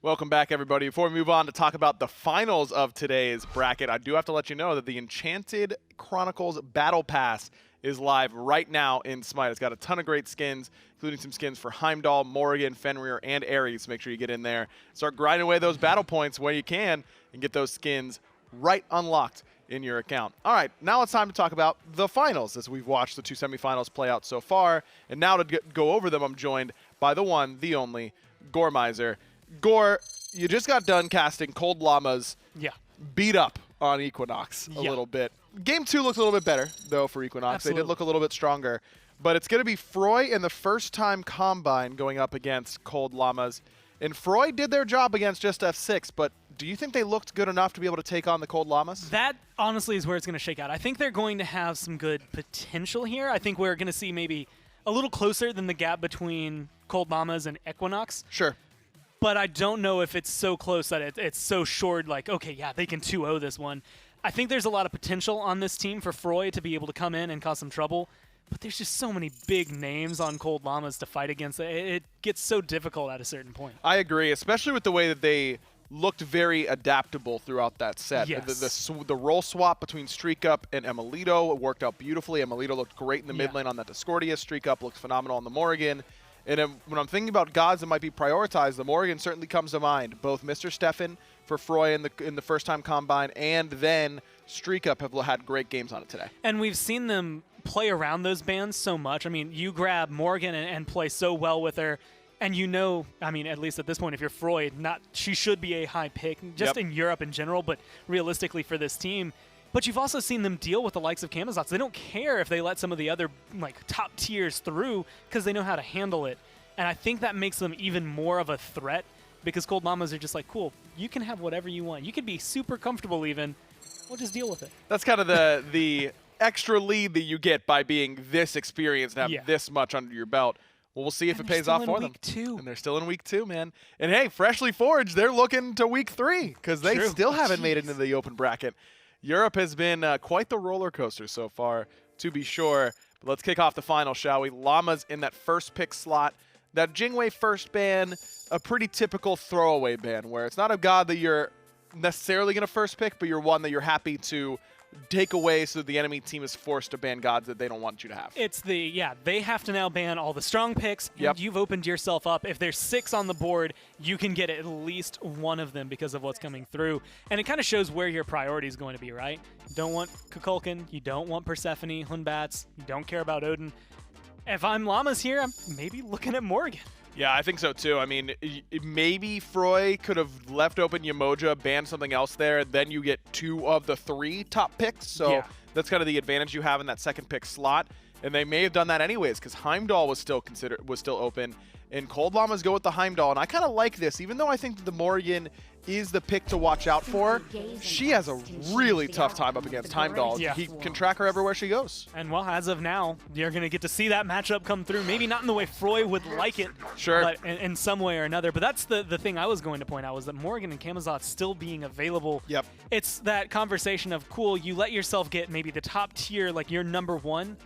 Welcome back, everybody. Before we move on to talk about the finals of today's bracket, I do have to let you know that the Enchanted Chronicles Battle Pass is live right now in Smite. It's got a ton of great skins, including some skins for Heimdallr, Morrigan, Fenrir, and Ares. Make sure you get in there. Start grinding away those battle points where you can and get those skins right unlocked in your account. All right, now it's time to talk about the finals as we've watched the two semifinals play out so far. And now to go over them, I'm joined by the one, the only, Goremizer. Gore, you just got done casting Cold Llamas. Yeah. Beat up on Equinox a little bit. Game 2 looks a little bit better, though, for Equinox. Absolutely. They did look a little bit stronger. But it's going to be Froi in the first-time Combine going up against Cold Llamas. And Froi did their job against just F6, but do you think they looked good enough to be able to take on the Cold Llamas? That, honestly, is where it's going to shake out. I think they're going to have some good potential here. I think we're going to see maybe a little closer than the gap between Cold Llamas and Equinox. Sure. But I don't know if it's so close that it's so short, like, okay, yeah, they can 2-0 this one. I think there's a lot of potential on this team for Froi to be able to come in and cause some trouble. But there's just so many big names on Cold Llamas to fight against. It gets so difficult at a certain point. I agree, especially with the way that they looked very adaptable throughout that set. Yes. The role swap between StreakUp and emilitoo worked out beautifully. Emilitoo looked great in the mid lane on that Discordia. StreakUp looks phenomenal on the Morrigan. And when I'm thinking about gods that might be prioritized, the Morrigan certainly comes to mind. Both Mr. Stefan for Froi in the first-time Combine, and then StreakUp have had great games on it today. And we've seen them play around those bans so much. I mean, you grab Morrigan and play so well with her, and you know, I mean, at least at this point, if you're Froi, she should be a high pick, just in Europe in general, but realistically for this team. But you've also seen them deal with the likes of Camazotz. They don't care if they let some of the other top tiers through because they know how to handle it. And I think that makes them even more of a threat because Cold Llamas are just like, cool, you can have whatever you want. You could be super comfortable even. We'll just deal with it. That's kind of the extra lead that you get by being this experienced and have this much under your belt. Well, we'll see if it pays off for them. And they're still in week 2, man. And hey, freshly forged, they're looking to week 3 because they still haven't made it into the open bracket. Europe has been quite the roller coaster so far, to be sure. But let's kick off the final, shall we? Llamas in that first pick slot. That Jingwei first ban, a pretty typical throwaway ban, where it's not a god that you're necessarily going to first pick, but you're one that you're happy to take away so the enemy team is forced to ban gods that they don't want you to have. It's they have to now ban all the strong picks, and you've opened yourself up. If there's 6 on the board, you can get at least one of them because of what's coming through. And it kind of shows where your priority is going to be, right? You don't want Kukulkan, you don't want Persephone, Hunbats, you don't care about Odin. If I'm Llamas here, I'm maybe looking at Morrigan. Yeah, I think so too. I mean, maybe Froi could have left open Yamoja, banned something else there, then you get 2 of the 3 top picks. So that's kind of the advantage you have in that second pick slot. And they may have done that anyways because Heimdallr was still open. And Cold Llamas go with the Heimdallr. And I kind of like this, even though I think that the Morrigan is the pick to watch out for. She has a really tough time up against Heimdallr. Yeah. He can track her everywhere she goes. And well, as of now, you're going to get to see that matchup come through. Maybe not in the way Froi would like it, but in some way or another. But that's the thing I was going to point out was that Morrigan and Camazotz still being available. Yep. It's that conversation of, cool, you let yourself get maybe the top tier, like your number 1.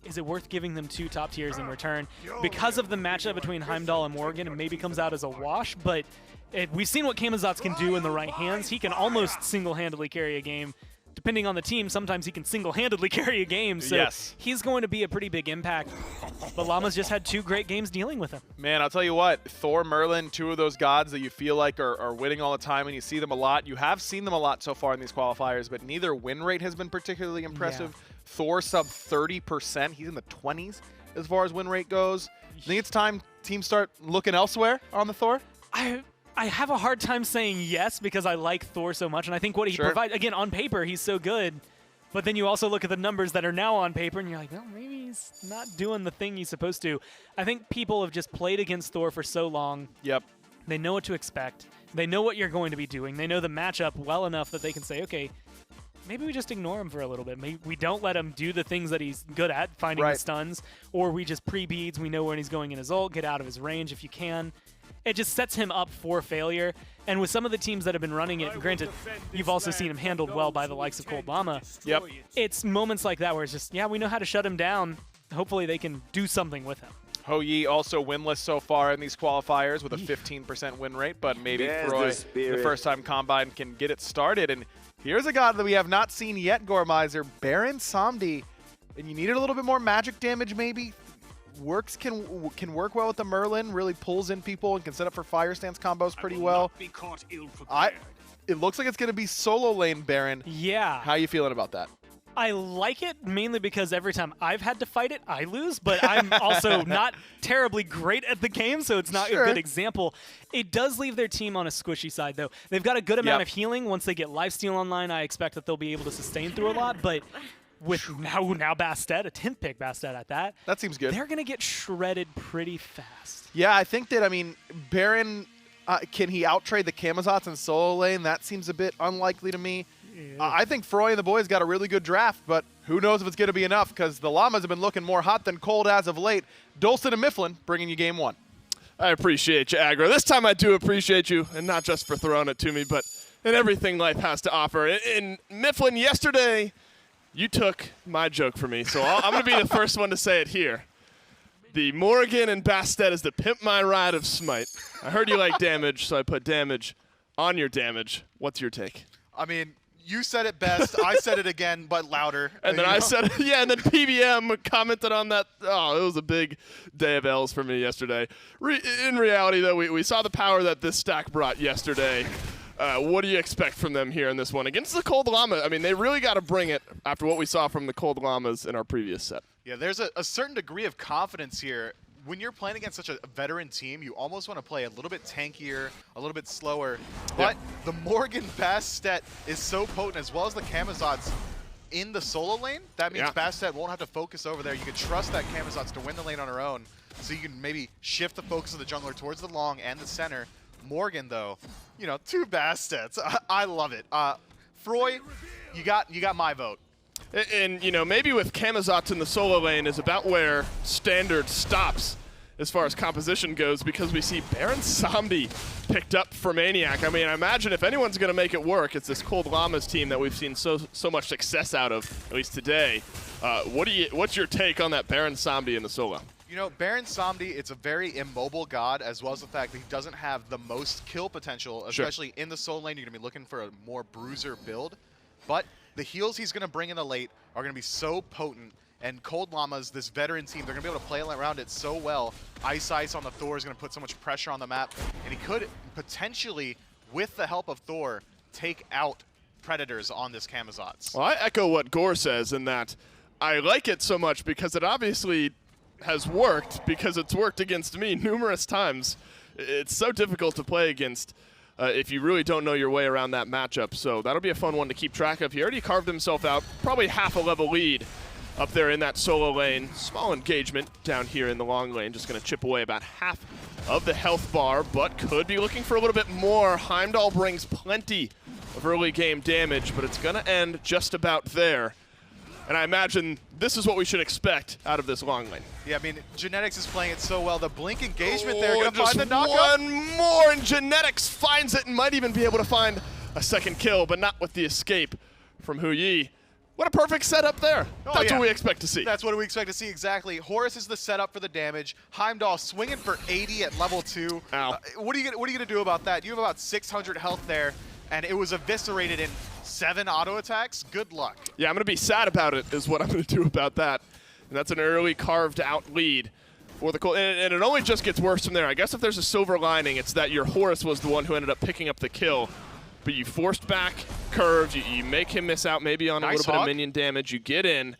Is it worth giving them 2 top tiers in return? Because of the matchup between Heimdallr and Morrigan, it maybe comes out as a wash, but we've seen what Camazotz can do in the right hands. He can almost single-handedly carry a game. Depending on the team, sometimes he can single-handedly carry a game, so he's going to be a pretty big impact. But Llamas just had 2 great games dealing with him. Man, I'll tell you what, Thor, Merlin, 2 of those gods that you feel like are winning all the time and you see them a lot. You have seen them a lot so far in these qualifiers, but neither win rate has been particularly impressive. Yeah. Thor sub 30%. He's in the 20s as far as win rate goes. I think it's time teams start looking elsewhere on the Thor. I have a hard time saying yes because I like Thor so much, and I think what he provides, again, on paper, he's so good. But then you also look at the numbers that are now on paper, and you're like, well, maybe he's not doing the thing he's supposed to. I think people have just played against Thor for so long. Yep. They know what to expect. They know what you're going to be doing. They know the matchup well enough that they can say, okay, maybe we just ignore him for a little bit. Maybe we don't let him do the things that he's good at, finding the stuns, or we just pre-beads. We know when he's going in his ult, get out of his range if you can. It just sets him up for failure. And with some of the teams that have been running it, granted, you've also seen him handled well by the likes of Cold Llama. Yep. It's moments like that where it's just, yeah, we know how to shut him down. Hopefully they can do something with him. Hou also winless so far in these qualifiers with a 15% win rate, but maybe Froi, the first-time Combine, can get it started. And here's a god that we have not seen yet, Gormizer, Baron Samedi. And you needed a little bit more magic damage maybe. Can work well with the Merlin, really pulls in people and can set up for fire stance combos pretty well. It looks like it's going to be solo lane Baron. Yeah. How are you feeling about that? I like it mainly because every time I've had to fight it, I lose, but I'm also not terribly great at the game, so it's not a good example. It does leave their team on a squishy side, though. They've got a good amount of healing. Once they get lifesteal online, I expect that they'll be able to sustain through a lot, but with now Bastet, a 10th pick Bastet at that. That seems good. They're going to get shredded pretty fast. Yeah, I think that, I mean, Baron, can he outtrade the Camazotz in solo lane? That seems a bit unlikely to me. Yeah. I think Froi and the boys got a really good draft, but who knows if it's going to be enough because the Llamas have been looking more hot than cold as of late. Dolson and Mifflin bringing you game one. I appreciate you, Aggro. This time I do appreciate you, and not just for throwing it to me, but in everything life has to offer. In Mifflin, yesterday, you took my joke for me, so I'm going to be the first one to say it here. The Morrigan and Bastet is the pimp my ride of Smite. I heard you like damage, so I put damage on your damage. What's your take? I mean, you said it best. I said it again, but louder. And then I said, yeah, and then PBM commented on that. Oh, it was a big day of L's for me yesterday. In reality, though, we saw the power that this stack brought yesterday. What do you expect from them here in this one against the Cold Llama? I mean, they really got to bring it after what we saw from the Cold Llamas in our previous set. Yeah, there's a certain degree of confidence here. When you're playing against such a veteran team, you almost want to play a little bit tankier, a little bit slower. But the Morrigan Bastet is so potent, as well as the Camazotz in the solo lane. That means Bastet won't have to focus over there. You can trust that Camazotz to win the lane on her own. So you can maybe shift the focus of the jungler towards the long and the center. Morgan, though, you know, 2 Bastets. I love it. Froi, you got my vote. And, you know, maybe with Camazotz in the solo lane is about where standard stops as far as composition goes, because we see Baron Samedi picked up for maniaKK. I mean, I imagine if anyone's going to make it work, it's this Cold Llamas team that we've seen so much success out of, at least today. What's your take on that Baron Samedi in the solo? You know, Baron Samedi, it's a very immobile god, as well as the fact that he doesn't have the most kill potential, especially in the solo lane. You're going to be looking for a more bruiser build. But the heals he's going to bring in the late are going to be so potent. And Cold Llamas, this veteran team, they're going to be able to play around it so well. Iceice on the Thor is going to put so much pressure on the map. And he could potentially, with the help of Thor, take out Predators on this Camazotz. Well, I echo what Gore says in that I like it so much because it obviously has worked, because it's worked against me numerous times. It's so difficult to play against if you really don't know your way around that matchup. So that'll be a fun one to keep track of. He already carved himself out, probably half a level lead up there in that solo lane. Small engagement down here in the long lane. Just going to chip away about half of the health bar, but could be looking for a little bit more. Heimdallr brings plenty of early game damage, but it's going to end just about there. And I imagine this is what we should expect out of this long lane. Yeah, I mean, Genetics is playing it so well. The blink engagement there, going to find the knockup. One more, and Genetics finds it and might even be able to find a second kill, but not with the escape from Hou. What a perfect setup there. That's what we expect to see. That's what we expect to see, exactly. Horus is the setup for the damage. Heimdallr swinging for 80 at level 2. Ow. What are you gonna do about that? You have about 600 health there, and it was eviscerated in 7 auto attacks. Good luck. Yeah, I'm going to be sad about it is what I'm going to do about that. And that's an early carved out lead for the Cold. And it only just gets worse from there. I guess if there's a silver lining, it's that your Horus was the one who ended up picking up the kill. But you forced back curves, you make him miss out maybe on a little bit of minion damage, you get in,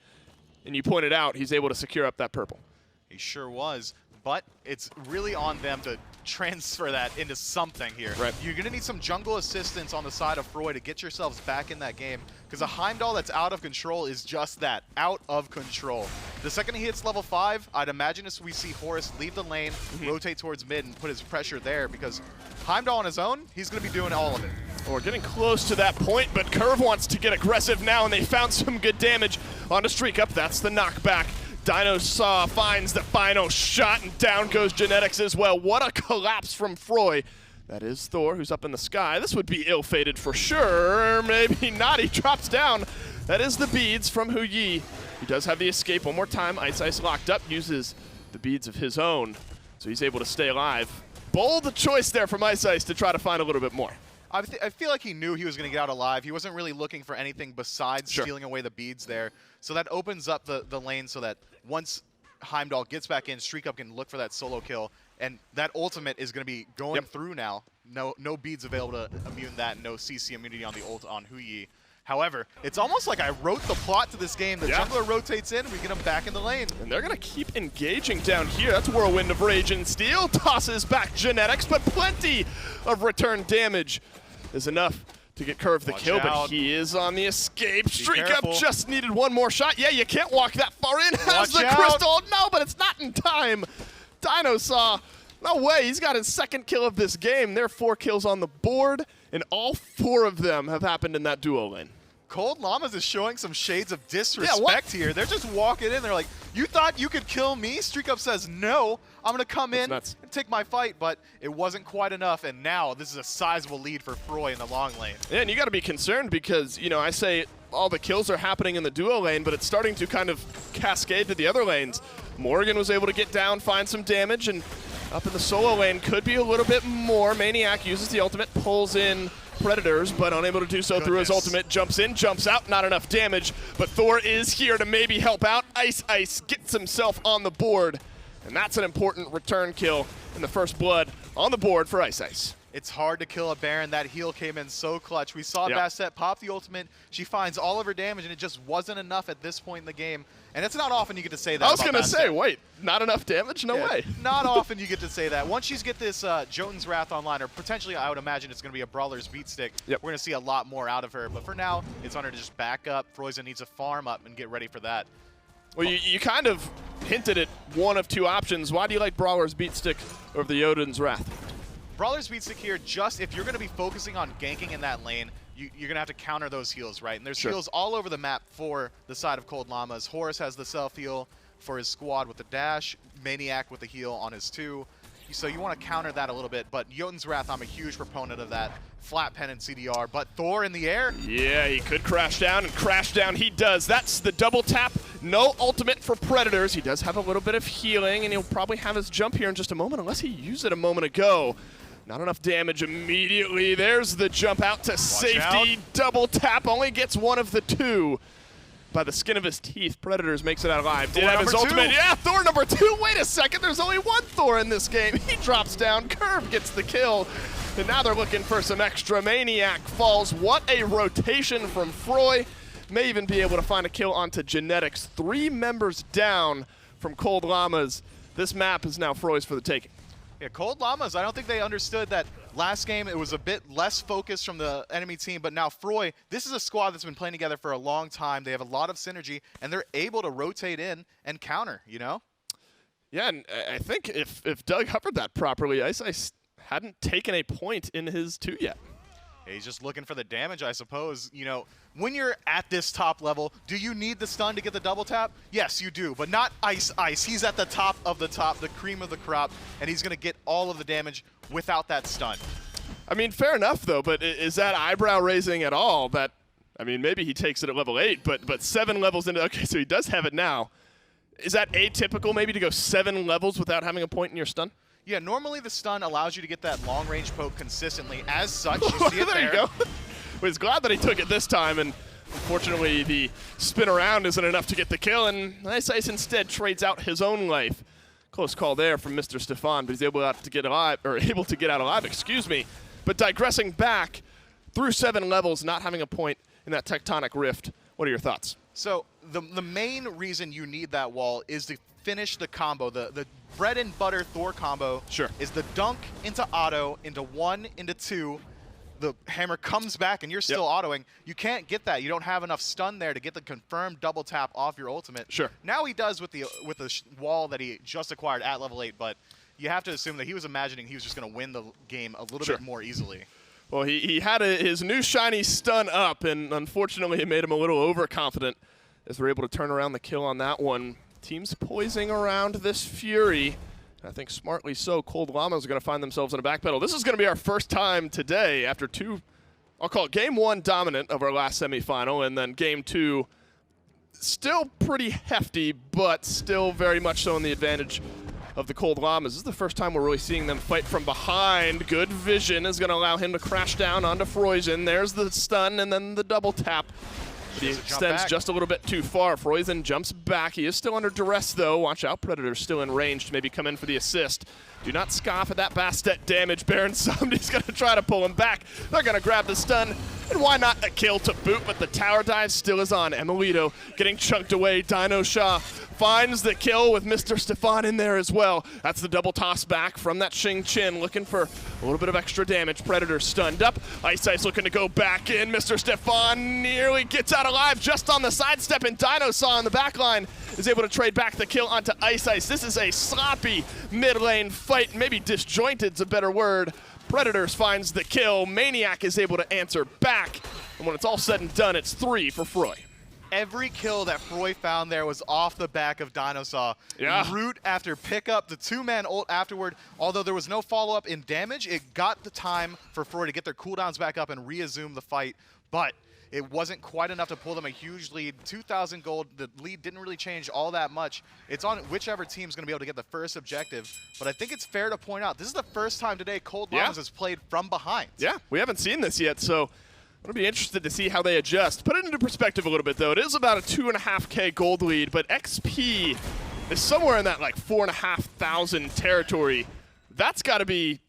and you pointed out he's able to secure up that purple. He sure was, but it's really on them to transfer that into something here. Right. You're going to need some jungle assistance on the side of Froi to get yourselves back in that game, because a Heimdallr that's out of control is just that, out of control. The second he hits level 5, I'd imagine as we see Horus leave the lane, rotate towards mid, and put his pressure there, because Heimdallr on his own, he's going to be doing all of it. Well, we're getting close to that point, but kervv wants to get aggressive now, and they found some good damage on the StreakUp. That's the knockback. DineOhSaw finds the final shot, and down goes Genetics as well. What a collapse from Froi. That is Thor, who's up in the sky. This would be ill-fated for sure. Maybe not. He drops down. That is the beads from Hou. He does have the escape one more time. iceice locked up, uses the beads of his own, so he's able to stay alive. Bold choice there from iceice to try to find a little bit more. I feel like he knew he was going to get out alive. He wasn't really looking for anything besides stealing away the beads there. So that opens up the lane so that once Heimdallr gets back in, StreakUp can look for that solo kill. And that ultimate is going to be going through now. No beads available to immune that. No CC immunity on the ult on Huyi. However, it's almost like I wrote the plot to this game. The jungler rotates in, we get him back in the lane. And they're going to keep engaging down here. That's Whirlwind of Rage and Steel. Tosses back Genetics, but plenty of return damage is enough to get kervv the kill, but he is on the escape. StreakUp just needed one more shot. Yeah, you can't walk that far in. Has the crystal. No, but it's not in time. DineOhSaw, no way. He's got his second kill of this game. There are 4 kills on the board, and all 4 of them have happened in that duo lane. Cold Llamas is showing some shades of disrespect here. They're just walking in. They're like, you thought you could kill me? StreakUp says, no, I'm going to come in and take my fight, but it wasn't quite enough, and now this is a sizable lead for Froi in the long lane. Yeah, and you got to be concerned because, you know, I say all the kills are happening in the duo lane, but it's starting to kind of cascade to the other lanes. Morrigan was able to get down, find some damage, and up in the solo lane could be a little bit more. maniaKK uses the ultimate, pulls in Predators, but unable to do so through his ultimate. Jumps in, jumps out, not enough damage, but Thor is here to maybe help out. iceice gets himself on the board, and that's an important return kill in the first blood on the board for iceice. It's hard to kill a Baron. That heal came in so clutch. We saw Bastet pop the ultimate. She finds all of her damage, and it just wasn't enough at this point in the game. And it's not often you get to say that. I was going to say, wait, not enough damage? No way. Not often you get to say that. Once you get this Jotun's Wrath online, or potentially I would imagine it's going to be a Brawler's Beat Stick, we're going to see a lot more out of her. But for now, it's on her to just back up. Froisan needs to farm up and get ready for that. Well, you kind of hinted at one of 2 options. Why do you like Brawler's Beat Stick over the Odin's Wrath? Brawler's Beat Stick here, just if you're going to be focusing on ganking in that lane, you're going to have to counter those heals, right? And there's heals all over the map for the side of Cold Llamas. Horus has the self-heal for his squad with the dash, maniaKK with the heal on his 2. So you want to counter that a little bit, but Jotun's Wrath, I'm a huge proponent of that. Flat pen and CDR, but Thor in the air. Yeah, he could crash down, and crash down he does. That's the double tap. No ultimate for Predators. He does have a little bit of healing, and he'll probably have his jump here in just a moment, unless he used it a moment ago. Not enough damage immediately. There's the jump out to safety. Double tap only gets one of the 2. By the skin of his teeth, Predators makes it out alive. Did have his ultimate. Yeah, Thor number 2. Wait a second, there's only one Thor in this game. He drops down, kervv gets the kill. And now they're looking for some extra. maniaKK falls. What a rotation from Froi. May even be able to find a kill onto Genetics. 3 members down from Cold Llamas. This map is now Froi's for the taking. Yeah, Cold Llamas, I don't think they understood that last game it was a bit less focused from the enemy team, but now Froi, this is a squad that's been playing together for a long time. They have a lot of synergy, and they're able to rotate in and counter, you know? Yeah, and I think if Doug covered that properly, iceice hadn't taken a point in his 2 yet. He's just looking for the damage, I suppose. You know, when you're at this top level, do you need the stun to get the double tap? Yes, you do, but not iceice. He's at the top, the cream of the crop, and he's going to get all of the damage without that stun. I mean, fair enough, though, but is that eyebrow-raising at all? That, I mean, maybe he takes it at level 8, but 7 levels into, okay, so he does have it now. Is that atypical, maybe, to go 7 levels without having a point in your stun? Yeah, normally the stun allows you to get that long-range poke consistently. As such, you see it there. You go. Well, he's glad that he took it this time, and unfortunately the spin around isn't enough to get the kill, and iceice instead trades out his own life. Close call there from Mr. Stefan, but he's able to get out alive, excuse me. But digressing back, through 7 levels, not having a point in that tectonic rift. What are your thoughts? So the main reason you need that wall is to finish the combo. The bread and butter Thor combo is the dunk into auto, into 1, into 2. The hammer comes back and you're still autoing. You can't get that. You don't have enough stun there to get the confirmed double tap off your ultimate. Now he does with the wall that he just acquired at level 8, but you have to assume that he was imagining he was just going to win the game a little bit more easily. Well, he had his new shiny stun up, and unfortunately it made him a little overconfident as they're able to turn around the kill on that one. Team's poising around this Fury. I think smartly so. Cold Llamas are going to find themselves in a backpedal. This is going to be our first time today after 2, I'll call it game 1 dominant of our last semifinal, and then game 2 still pretty hefty, but still very much so in the advantage of the Cold Llamas. This is the first time we're really seeing them fight from behind. Good vision is going to allow him to crash down onto Froisan. There's the stun and then the double tap. But he extends just a little bit too far. Froisan jumps back. He is still under duress, though. Watch out, Predator's still in range to maybe come in for the assist. Do not scoff at that Bastet damage. Baron Samedi's going to try to pull him back. They're going to grab the stun. And why not a kill to boot? But the tower dive still is on. emilitoo getting chunked away. DineOhSaw finds the kill with Mr. Stefan in there as well. That's the double toss back from that Xing chin, looking for a little bit of extra damage. Predator stunned up. iceice looking to go back in. Mr. Stefan nearly gets out alive just on the sidestep, and DineOhSaw on the back line is able to trade back the kill onto iceice. This is a sloppy mid lane fight. Maybe disjointed's a better word. Predators finds the kill. maniaKK is able to answer back. And when it's all said and done, it's 3 for Froi. Every kill that Froi found there was off the back of DineOhSaw. Yeah. Root after pickup, the two-man ult afterward. Although there was no follow-up in damage, it got the time for Froi to get their cooldowns back up and reassume the fight. But it wasn't quite enough to pull them a huge lead. 2,000 gold, the lead didn't really change all that much. It's on whichever team's going to be able to get the first objective. But I think it's fair to point out, this is the first time today Cold Llamas has played from behind. Yeah, we haven't seen this yet, so I'm going to be interested to see how they adjust. Put it into perspective a little bit, though. It is about a 2.5K gold lead, but XP is somewhere in that like 4,500 territory. That's got to be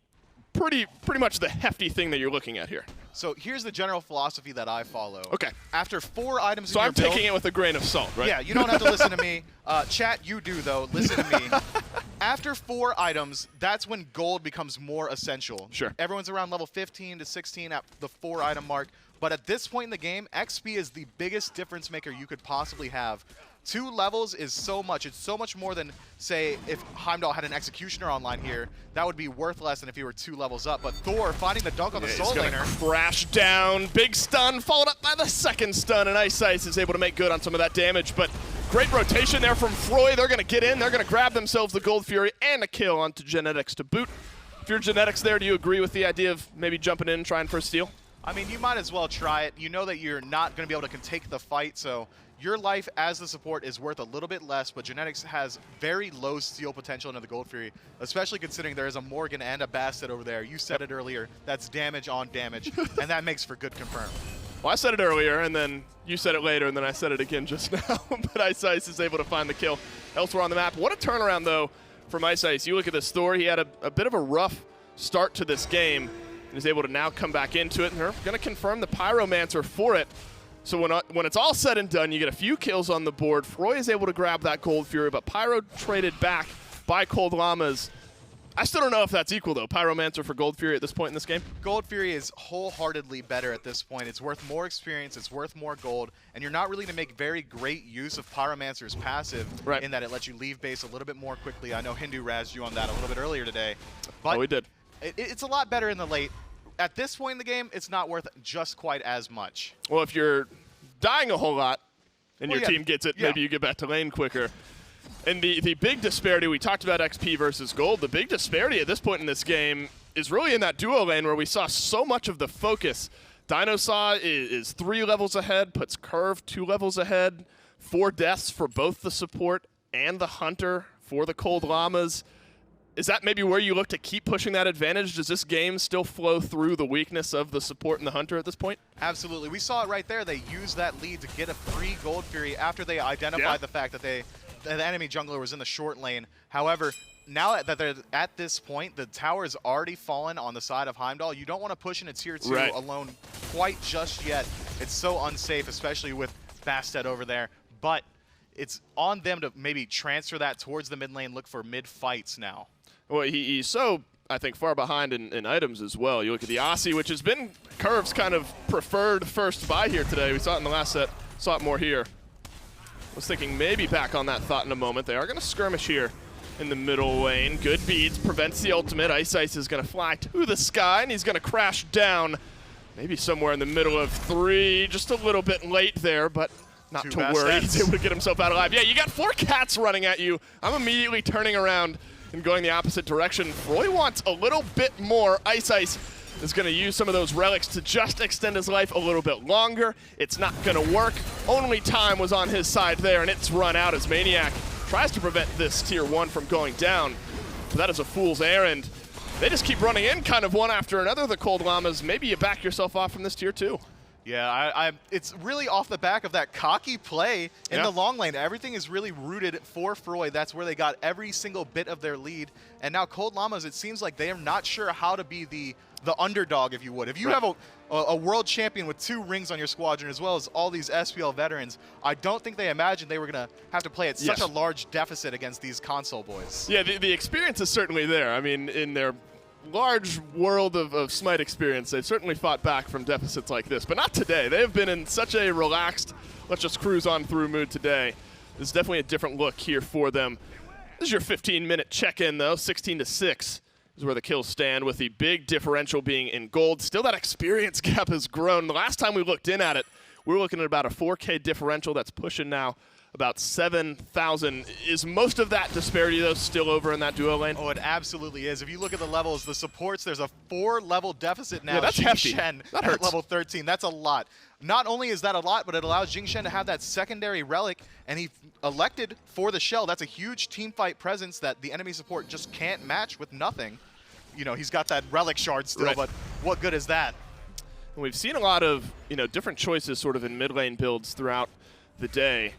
pretty much the hefty thing that you're looking at here. So here's the general philosophy that I follow. Okay. After 4 items in so your I'm taking it with a grain of salt, right? Yeah, you don't have to listen to me. Chat, you do, though. Listen to me. After 4 items, that's when gold becomes more essential. Sure. Everyone's around level 15 to 16 at the 4-item mark. But at this point in the game, XP is the biggest difference maker you could possibly have. 2 levels is so much. It's so much more than, say, if Heimdallr had an Executioner online here, that would be worth less than if he were 2 levels up. But Thor finding the dunk on the Soul Laner. Crash down, big stun, followed up by the second stun, and iceice is able to make good on some of that damage. But great rotation there from Froi. They're going to get in. They're going to grab themselves the Gold Fury and a kill onto Genetics to boot. If you're Genetics there, do you agree with the idea of maybe jumping in and trying for a steal? I mean, you might as well try it. You know that you're not going to be able to take the fight, so your life as the support is worth a little bit less, but Genetics has very low steal potential into the Gold Fury, especially considering there is a Morrigan and a Bastet over there. You said it earlier. That's damage on damage, and that makes for good confirm. Well, I said it earlier, and then you said it later, and then I said it again just now. But iceice is able to find the kill elsewhere on the map. What a turnaround, though, from iceice. You look at this Thor, he had a bit of a rough start to this game, and is able to now come back into it, and they're going to confirm the Pyromancer for it. So when it's all said and done, you get a few kills on the board. Froi is able to grab that Gold Fury, but Pyro traded back by Cold Llamas. I still don't know if that's equal, though. Pyromancer for Gold Fury at this point in this game? Gold Fury is wholeheartedly better at this point. It's worth more experience, it's worth more gold, and you're not really going to make very great use of Pyromancer's passive in that it lets you leave base a little bit more quickly. I know Hindu razzed you on that a little bit earlier today. But we did. It's a lot better in the late. At this point in the game, it's not worth just quite as much. Well, if you're dying a whole lot and your team gets it, maybe you get back to lane quicker. And the big disparity, we talked about XP versus gold, the big disparity at this point in this game is really in that duo lane where we saw so much of the focus. DineOhSaw is 3 levels ahead, puts kervv 2 levels ahead, 4 deaths for both the support and the hunter for the Cold Llamas. Is that maybe where you look to keep pushing that advantage? Does this game still flow through the weakness of the support and the hunter at this point? Absolutely. We saw it right there. They used that lead to get a free Gold Fury after they identified the fact that the enemy jungler was in the short lane. However, now that they're at this point, the tower has already fallen on the side of Heimdallr. You don't want to push in a tier 2 alone quite just yet. It's so unsafe, especially with Bastet over there. But it's on them to maybe transfer that towards the mid lane, look for mid fights now. Well, he's so, I think, far behind in items as well. You look at the Aussie, which has been kervv's kind of preferred first buy here today. We saw it in the last set, saw it more here. Was thinking maybe back on that thought in a moment. They are going to skirmish here in the middle lane. Good beads, prevents the ultimate. iceice is going to fly to the sky, and he's going to crash down maybe somewhere in the middle of 3. Just a little bit late there, but not to worry. He's able to get himself out alive. Yeah, you got 4 cats running at you. I'm immediately turning around and going the opposite direction. Froi wants a little bit more. iceice is going to use some of those relics to just extend his life a little bit longer. It's not going to work. Only time was on his side there, and it's run out as maniaKK tries to prevent this tier 1 from going down. But that is a fool's errand. They just keep running in kind of one after another, the Cold Llamas. Maybe you back yourself off from this tier 2. Yeah, it's really off the back of that cocky play in the long lane. Everything is really rooted for Froi. That's where they got every single bit of their lead. And now Cold Llamas, it seems like they are not sure how to be the underdog, if you would. If you have a world champion with 2 rings on your squadron, as well as all these SPL veterans, I don't think they imagined they were going to have to play at such a large deficit against these console boys. Yeah, the experience is certainly there. I mean, in their large world of Smite experience, they've certainly fought back from deficits like this, but not today. They have been in such a relaxed, let's just cruise on through mood today. This is definitely a different look here for them. This is your 15-minute check-in, though. 16-6 is where the kills stand, with the big differential being in gold. Still, that experience gap has grown. The last time we looked in at it, we were looking at about a 4K differential that's pushing now about 7,000. Is most of that disparity, though, still over in that duo lane? Oh, it absolutely is. If you look at the levels, the supports, there's a 4-level deficit now. Yeah, that's hefty. That hurts. at level 13. That's a lot. Not only is that a lot, but it allows Jing to have that secondary relic, and he elected for the shell. That's a huge team fight presence that the enemy support just can't match with nothing. You know, he's got that relic shard still, but what good is that? We've seen a lot of, different choices sort of in mid lane builds throughout the day.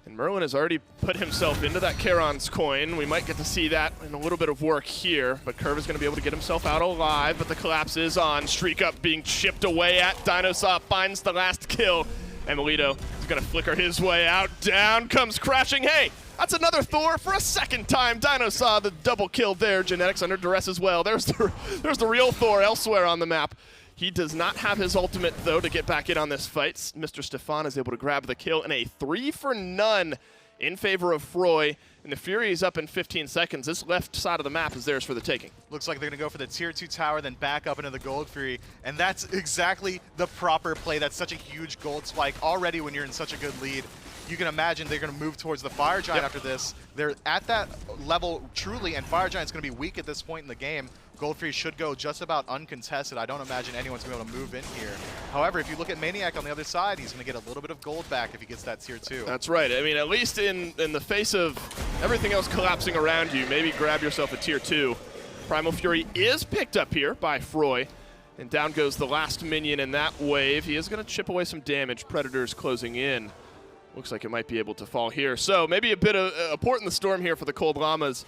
And Merlin has already put himself into that Charon's coin. We might get to see that in a little bit of work here, but kervv is going to be able to get himself out alive, but the collapse is on. StreakUp being chipped away at. DineOhSaw finds the last kill. emilitoo is going to flicker his way out. Down comes crashing. Hey, that's another Thor for a second time. DineOhSaw the double kill there. Genetics under duress as well. There's the real Thor elsewhere on the map. He does not have his ultimate, though, to get back in on this fight. Mr. Stefan is able to grab the kill in a 3-for-none in favor of Froi. And the Fury is up in 15 seconds. This left side of the map is theirs for the taking. Looks like they're going to go for the tier 2 tower, then back up into the Gold Fury. And that's exactly the proper play. That's such a huge gold spike already when you're in such a good lead. You can imagine they're going to move towards the Fire Giant after this. They're at that level truly, and Fire Giant's going to be weak at this point in the game. Gold Fury should go just about uncontested. I don't imagine anyone's going to be able to move in here. However, if you look at maniaKK on the other side, he's going to get a little bit of gold back if he gets that tier 2. That's right. I mean, at least in the face of everything else collapsing around you, maybe grab yourself a tier 2. Primal Fury is picked up here by Froi, and down goes the last minion in that wave. He is going to chip away some damage. Predators closing in. Looks like it might be able to fall here. So maybe a bit of a port in the storm here for the Cold Llamas.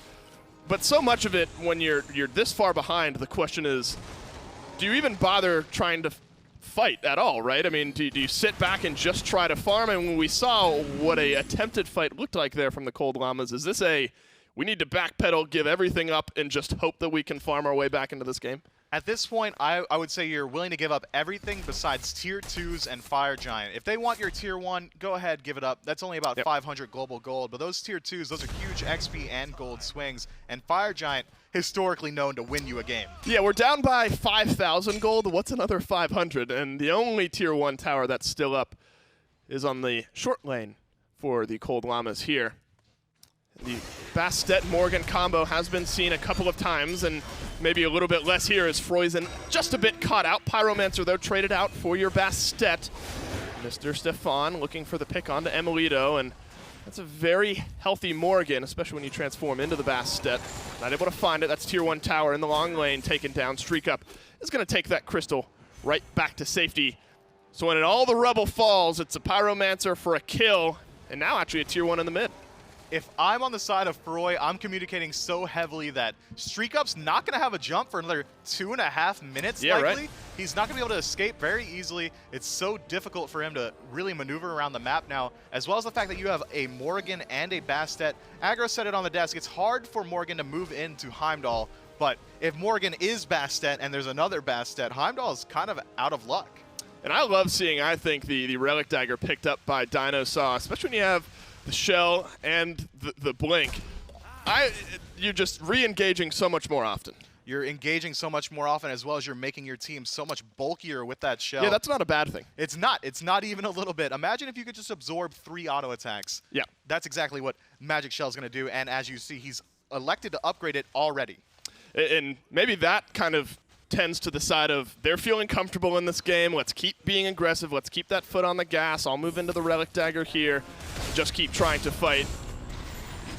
But so much of it, when you're this far behind, the question is, do you even bother trying to fight at all, right? I mean, do you sit back and just try to farm? And when we saw what a attempted fight looked like there from the Cold Llamas, is this a, we need to backpedal, give everything up, and just hope that we can farm our way back into this game? At this point, I would say you're willing to give up everything besides tier 2s and Fire Giant. If they want your tier 1, go ahead, give it up. That's only about 500 global gold, but those tier 2s, those are huge XP and gold swings, and Fire Giant, historically known to win you a game. Yeah, we're down by 5,000 gold. What's another 500? And the only tier 1 tower that's still up is on the short lane for the Cold Llamas here. The Bastet-Morrigan combo has been seen a couple of times, and maybe a little bit less here as Froisan just a bit caught out. Pyromancer, though, traded out for your Bastet. Mr. Stefan looking for the pick onto emilitoo, and that's a very healthy Morrigan, especially when you transform into the Bastet. Not able to find it. That's tier 1 tower in the long lane, taken down. StreakUp is going to take that crystal right back to safety. So when all the rubble falls, it's a Pyromancer for a kill, and now actually a tier 1 in the mid. If I'm on the side of Froi, I'm communicating so heavily that StreakUp's not going to have a jump for another 2.5 minutes, likely. Right. He's not going to be able to escape very easily. It's so difficult for him to really maneuver around the map now, as well as the fact that you have a Morrigan and a Bastet. Aggro said it on the desk. It's hard for Morrigan to move into Heimdallr, but if Morrigan is Bastet and there's another Bastet, Heimdallr is kind of out of luck. And I love seeing, I think, the Relic Dagger picked up by DineOhSaw, especially when you have the shell and the blink. You're just re-engaging so much more often. You're engaging so much more often, as well as you're making your team so much bulkier with that shell. Yeah, that's not a bad thing. It's not. It's not even a little bit. Imagine if you could just absorb 3 auto attacks. Yeah. That's exactly what Magic Shell is going to do, and as you see, he's elected to upgrade it already. And maybe that kind of tends to the side of they're feeling comfortable in this game. Let's keep being aggressive. Let's keep that foot on the gas. I'll move into the Relic Dagger here. Just keep trying to fight.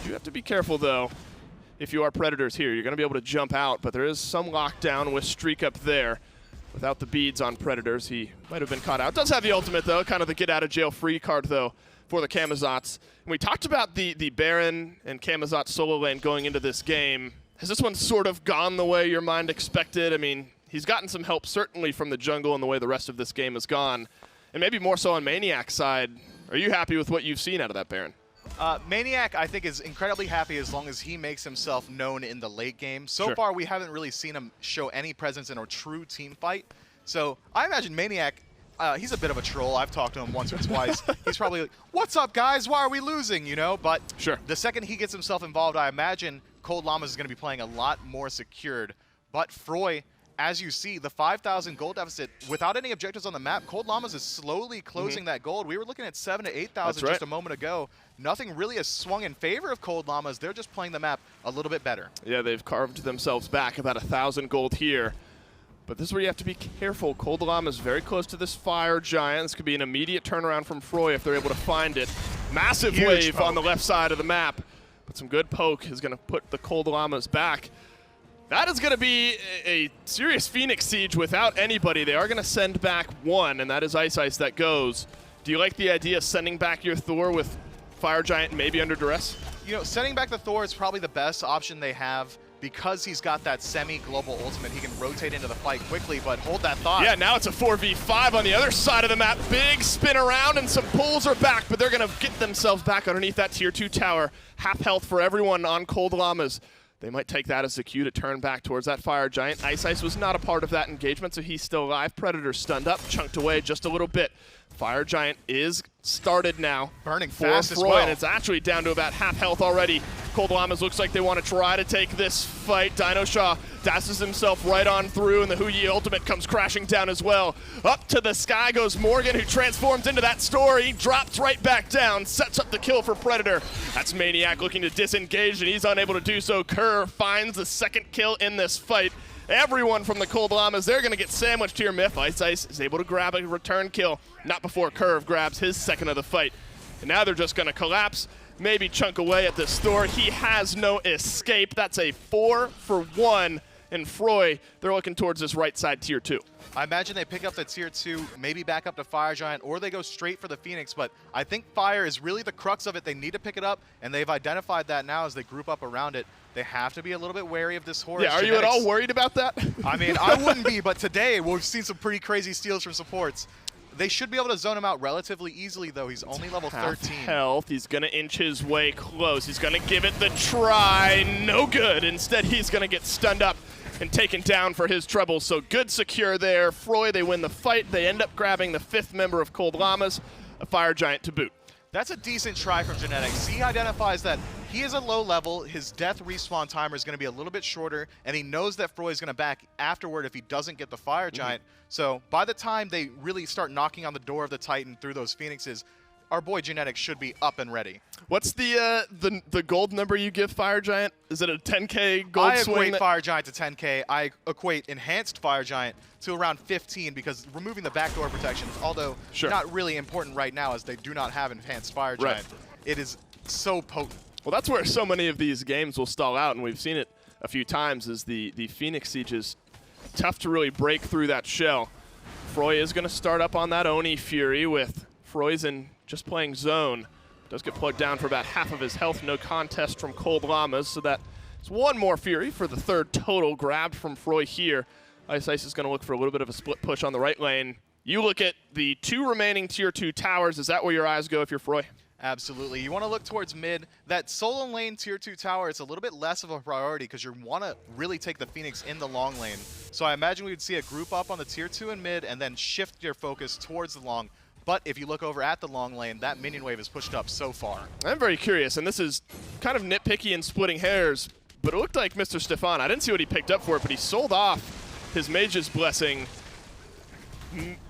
You have to be careful, though. if you are Predators here. You're going to be able to jump out, but there is some lockdown with StreakUp there. Without the beads on Predators, he might have been caught out. Does have the ultimate, though, kind of the get-out-of-jail-free card, though, for the Camazotz. And we talked about the Baron and Camazotz solo lane going into this game. Has this one sort of gone the way your mind expected? I mean, he's gotten some help, certainly, from the jungle and the way the rest of this game has gone. And maybe more so on maniaK's side. Are you happy with what you've seen out of that Baron? maniaKK, I think, is incredibly happy as long as he makes himself known in the late game. So far, we haven't really seen him show any presence in a true team fight. So I imagine maniaKK, he's a bit of a troll. I've talked to him once or twice. He's probably like, what's up, guys? Why are we losing, you know? But the second he gets himself involved, I imagine Cold Llamas is going to be playing a lot more secured. But Froi, as you see, the 5,000 gold deficit, without any objectives on the map, Cold Llamas is slowly closing that gold. We were looking at 7,000 to 8,000 just a moment ago. Nothing really has swung in favor of Cold Llamas. They're just playing the map a little bit better. Yeah, they've carved themselves back about 1,000 gold here. But this is where you have to be careful. Cold Llamas very close to this Fire Giant. This could be an immediate turnaround from Froi if they're able to find it. Massive wave on the left side of the map. But some good poke is going to put the Cold Llamas back. That is going to be a serious Phoenix siege without anybody. They are going to send back one, and that is iceice that goes. Do you like the idea of sending back your Thor with Fire Giant maybe under duress? You know, sending back the Thor is probably the best option they have because he's got that semi-global ultimate. He can rotate into the fight quickly, but hold that thought. Yeah, now it's a 4v5 on the other side of the map. Big spin around, and some pulls are back, but they're going to get themselves back underneath that tier 2 tower. Half health for everyone on Cold Llamas. They might take that as the cue to turn back towards that Fire Giant. iceice was not a part of that engagement, so he's still alive. Predator stunned up, chunked away just a little bit. Fire Giant is started now. Burning fast as well. And it's actually down to about half health already. Cold Llamas looks like they want to try to take this fight. DineOhSaw dashes himself right on through, and the Huyi ultimate comes crashing down as well. Up to the sky goes Morrigan, who transforms into that story, drops right back down, sets up the kill for Predator. That's maniaKK looking to disengage, and he's unable to do so. Kerr finds the second kill in this fight. Everyone from the Cold Llamas, they're going to get sandwiched here. Myth iceice is able to grab a return kill, not before Kerr grabs his second of the fight. And now they're just going to collapse, maybe chunk away at this Thor. He has no escape. That's a 4-for-1. And Froi, they're looking towards this right side tier 2. I imagine they pick up the tier 2, maybe back up to Fire Giant, or they go straight for the Phoenix. But I think Fire is really the crux of it. They need to pick it up, and they've identified that now as they group up around it. They have to be a little bit wary of this Horus. Yeah, are you at all worried about that? I mean, I wouldn't be, but today we've seen some pretty crazy steals from supports. They should be able to zone him out relatively easily, though. He's only level 13. Health. He's going to inch his way close. He's going to give it the try. No good. Instead, he's going to get stunned up and taken down for his trouble. So good secure there. Froi, they win the fight. They end up grabbing the 5th member of Cold Llamas, a Fire Giant to boot. That's a decent try from Genetics. He identifies that he is a low level, his death respawn timer is going to be a little bit shorter, and he knows that Froi is going to back afterward if he doesn't get the Fire Giant. So by the time they really start knocking on the door of the Titan through those Phoenixes, our boy Genetics should be up and ready. What's the gold number you give Fire Giant? Is it a 10K gold swing? I equate Fire Giant to 10K. I equate Enhanced Fire Giant to around 15 because removing the backdoor protection, although not really important right now as they do not have Enhanced Fire Giant, it is so potent. Well, that's where so many of these games will stall out, and we've seen it a few times, is the Phoenix Siege is tough to really break through that shell. Froi is going to start up on that Oni Fury with Froisan just playing zone. Does get plugged down for about half of his health. No contest from Cold Llamas, so that's one more Fury for the 3rd total grabbed from Froi here. iceice is going to look for a little bit of a split push on the right lane. You look at the 2 remaining tier 2 towers. Is that where your eyes go if you're Froi? Absolutely. You want to look towards mid. That solo lane tier 2 tower, it's a little bit less of a priority because you want to really take the Phoenix in the long lane. So I imagine we would see a group up on the tier 2 and mid and then shift your focus towards the long. But if you look over at the long lane, that minion wave is pushed up so far. I'm very curious, and this is kind of nitpicky and splitting hairs, but it looked like Mr. Stefan, I didn't see what he picked up for it, but he sold off his Mage's Blessing.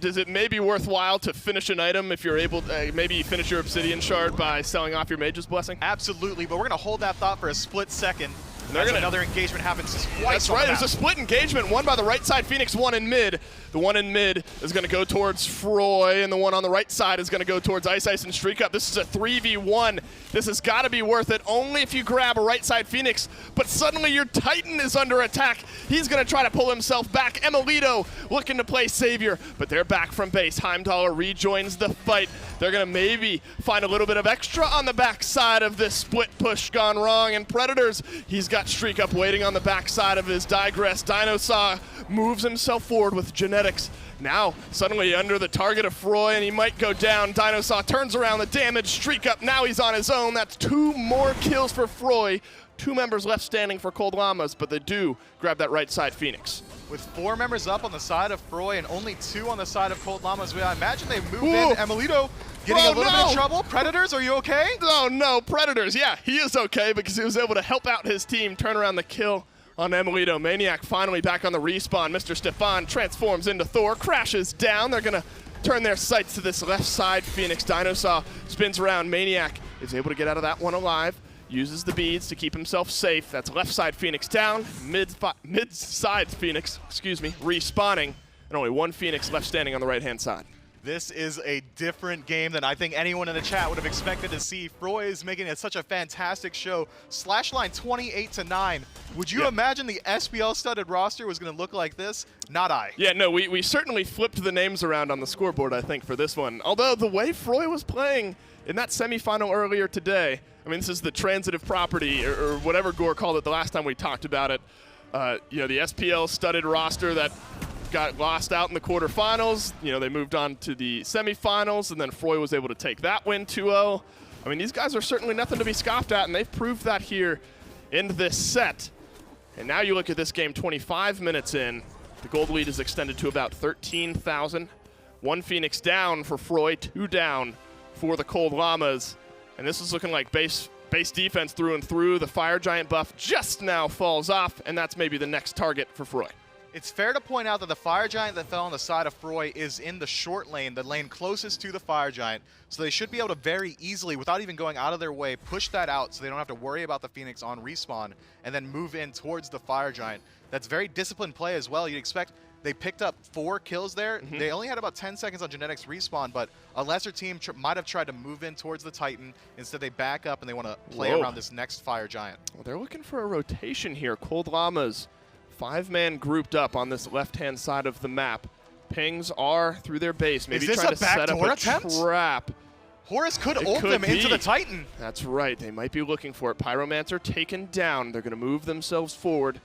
Does it maybe worthwhile to finish an item if you're able to, maybe finish your Obsidian Shard by selling off your Mage's Blessing? Absolutely, but we're going to hold that thought for a split second. Another engagement happens twice. That's right. There's a split engagement. One by the right side, Phoenix, one in mid. The one in mid is going to go towards Froi, and the one on the right side is going to go towards iceice and StreakUp. This is a 3v1. This has got to be worth it, only if you grab a right side Phoenix. But suddenly your Titan is under attack. He's going to try to pull himself back. emilitoo looking to play Savior, but they're back from base. Heimdallr rejoins the fight. They're going to maybe find a little bit of extra on the backside of this split push gone wrong. And Predators, he's got StreakUp waiting on the backside of his digress. DineOhSaw moves himself forward with genetics. Now, suddenly under the target of Froi, and he might go down. DineOhSaw turns around the damage. StreakUp, now he's on his own. That's 2 more kills for Froi. 2 members left standing for Cold Llamas, but they do grab that right side Phoenix. With 4 members up on the side of Froi and only 2 on the side of Cold Llamas, I imagine they moved in. emilitoo getting a little bit of trouble. Predators, are you okay? Oh no, Predators, yeah, he is okay because he was able to help out his team turn around the kill on emilitoo. maniaKK finally back on the respawn. Mr. Stefan transforms into Thor, crashes down. They're gonna turn their sights to this left side Phoenix. DineOhSaw spins around. maniaKK is able to get out of that one alive. Uses the beads to keep himself safe. That's left side Phoenix down. Mid side Phoenix, respawning. And only 1 Phoenix left standing on the right-hand side. This is a different game than I think anyone in the chat would have expected to see. Froi is making it such a fantastic show. Slash line 28-9. Would you imagine the SPL-studded roster was going to look like this? Not I. Yeah, no, we certainly flipped the names around on the scoreboard, I think, for this one. Although the way Froi was playing in that semifinal earlier today, I mean, this is the transitive property, or whatever Gore called it the last time we talked about it. You know, the SPL-studded roster that got lost out in the quarterfinals. You know, they moved on to the semifinals, and then Froi was able to take that win 2-0. I mean, these guys are certainly nothing to be scoffed at, and they've proved that here in this set. And now you look at this game 25 minutes in. The gold lead is extended to about 13,000. 1 Phoenix down for Froi, 2 down for the Cold Llamas. And this is looking like base defense through and through. The Fire Giant buff just now falls off, and that's maybe the next target for Froi. It's fair to point out that the Fire Giant that fell on the side of Froi is in the short lane, the lane closest to the Fire Giant. So they should be able to very easily, without even going out of their way, push that out so they don't have to worry about the Phoenix on respawn and then move in towards the Fire Giant. That's very disciplined play as well. You'd expect they picked up 4 kills there. They only had about 10 seconds on genetics respawn, but a lesser team might have tried to move in towards the Titan. Instead, they back up and they want to play around this next Fire Giant. Well, they're looking for a rotation here. Cold Llamas, 5-man grouped up on this left-hand side of the map. Pings are through their base. Maybe trying to set up a trap. Horus could ult them into the Titan. That's right. They might be looking for it. Pyromancer taken down. They're going to move themselves forward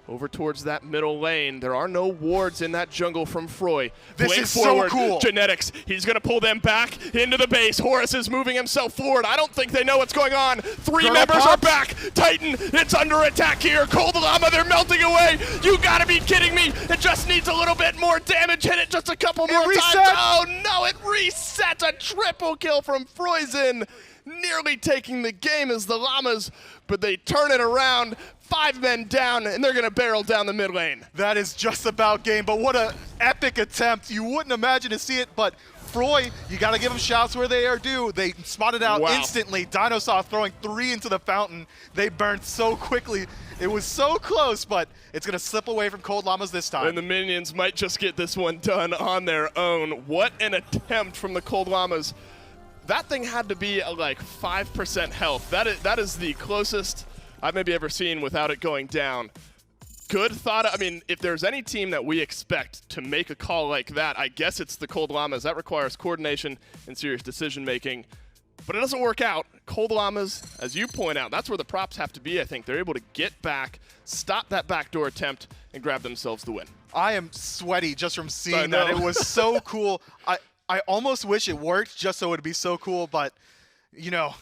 over towards that middle lane. There are no wards in that jungle from Froi. This is so cool. Genetics, he's going to pull them back into the base. Horus is moving himself forward. I don't think they know what's going on. 3 members are back. Titan, it's under attack here. Cold Llama, they're melting away. You got to be kidding me. It just needs a little bit more damage. Hit it just a couple more times. Oh, no, it resets. A triple kill from Froisan. Nearly taking the game as the Llamas, but they turn it around. 5 men down, and they're going to barrel down the mid lane. That is just about game, but what an epic attempt. You wouldn't imagine to see it, but Froi, you got to give them shouts where they are due. They spotted out instantly. DineOhSaw throwing 3 into the fountain. They burned so quickly. It was so close, but it's going to slip away from Cold Llamas this time. And the minions might just get this one done on their own. What an attempt from the Cold Llamas. That thing had to be like 5% health. That is the closest I've maybe ever seen without it going down. Good thought. I mean, if there's any team that we expect to make a call like that, I guess it's the Cold Llamas. That requires coordination and serious decision-making. But it doesn't work out. Cold Llamas, as you point out, that's where the props have to be, I think. They're able to get back, stop that backdoor attempt, and grab themselves the win. I am sweaty just from seeing that. It was so cool. I almost wish it worked just so it would be so cool, but you know,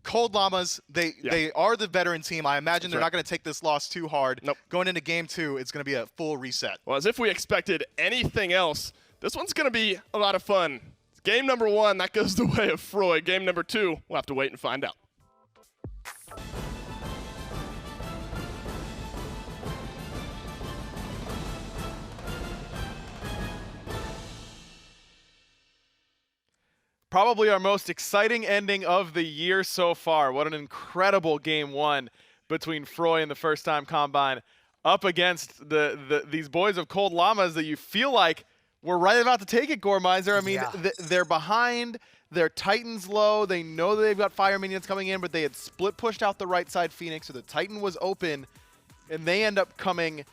Cold Llamas, they are the veteran team. I imagine they're not going to take this loss too hard. Nope. Going into game 2, it's going to be a full reset. Well, as if we expected anything else, this one's going to be a lot of fun. Game number 1, that goes the way of Froi. Game number 2, we'll have to wait and find out. Probably our most exciting ending of the year so far. What an incredible game 1. between Froi and the first-time Combine up against these boys of Cold Llamas that you feel like we're right about to take it, Gormizer. I mean, they're behind. Their Titan's low. They know that they've got fire minions coming in, but they had split pushed out the right side Phoenix, so the Titan was open, and they end up coming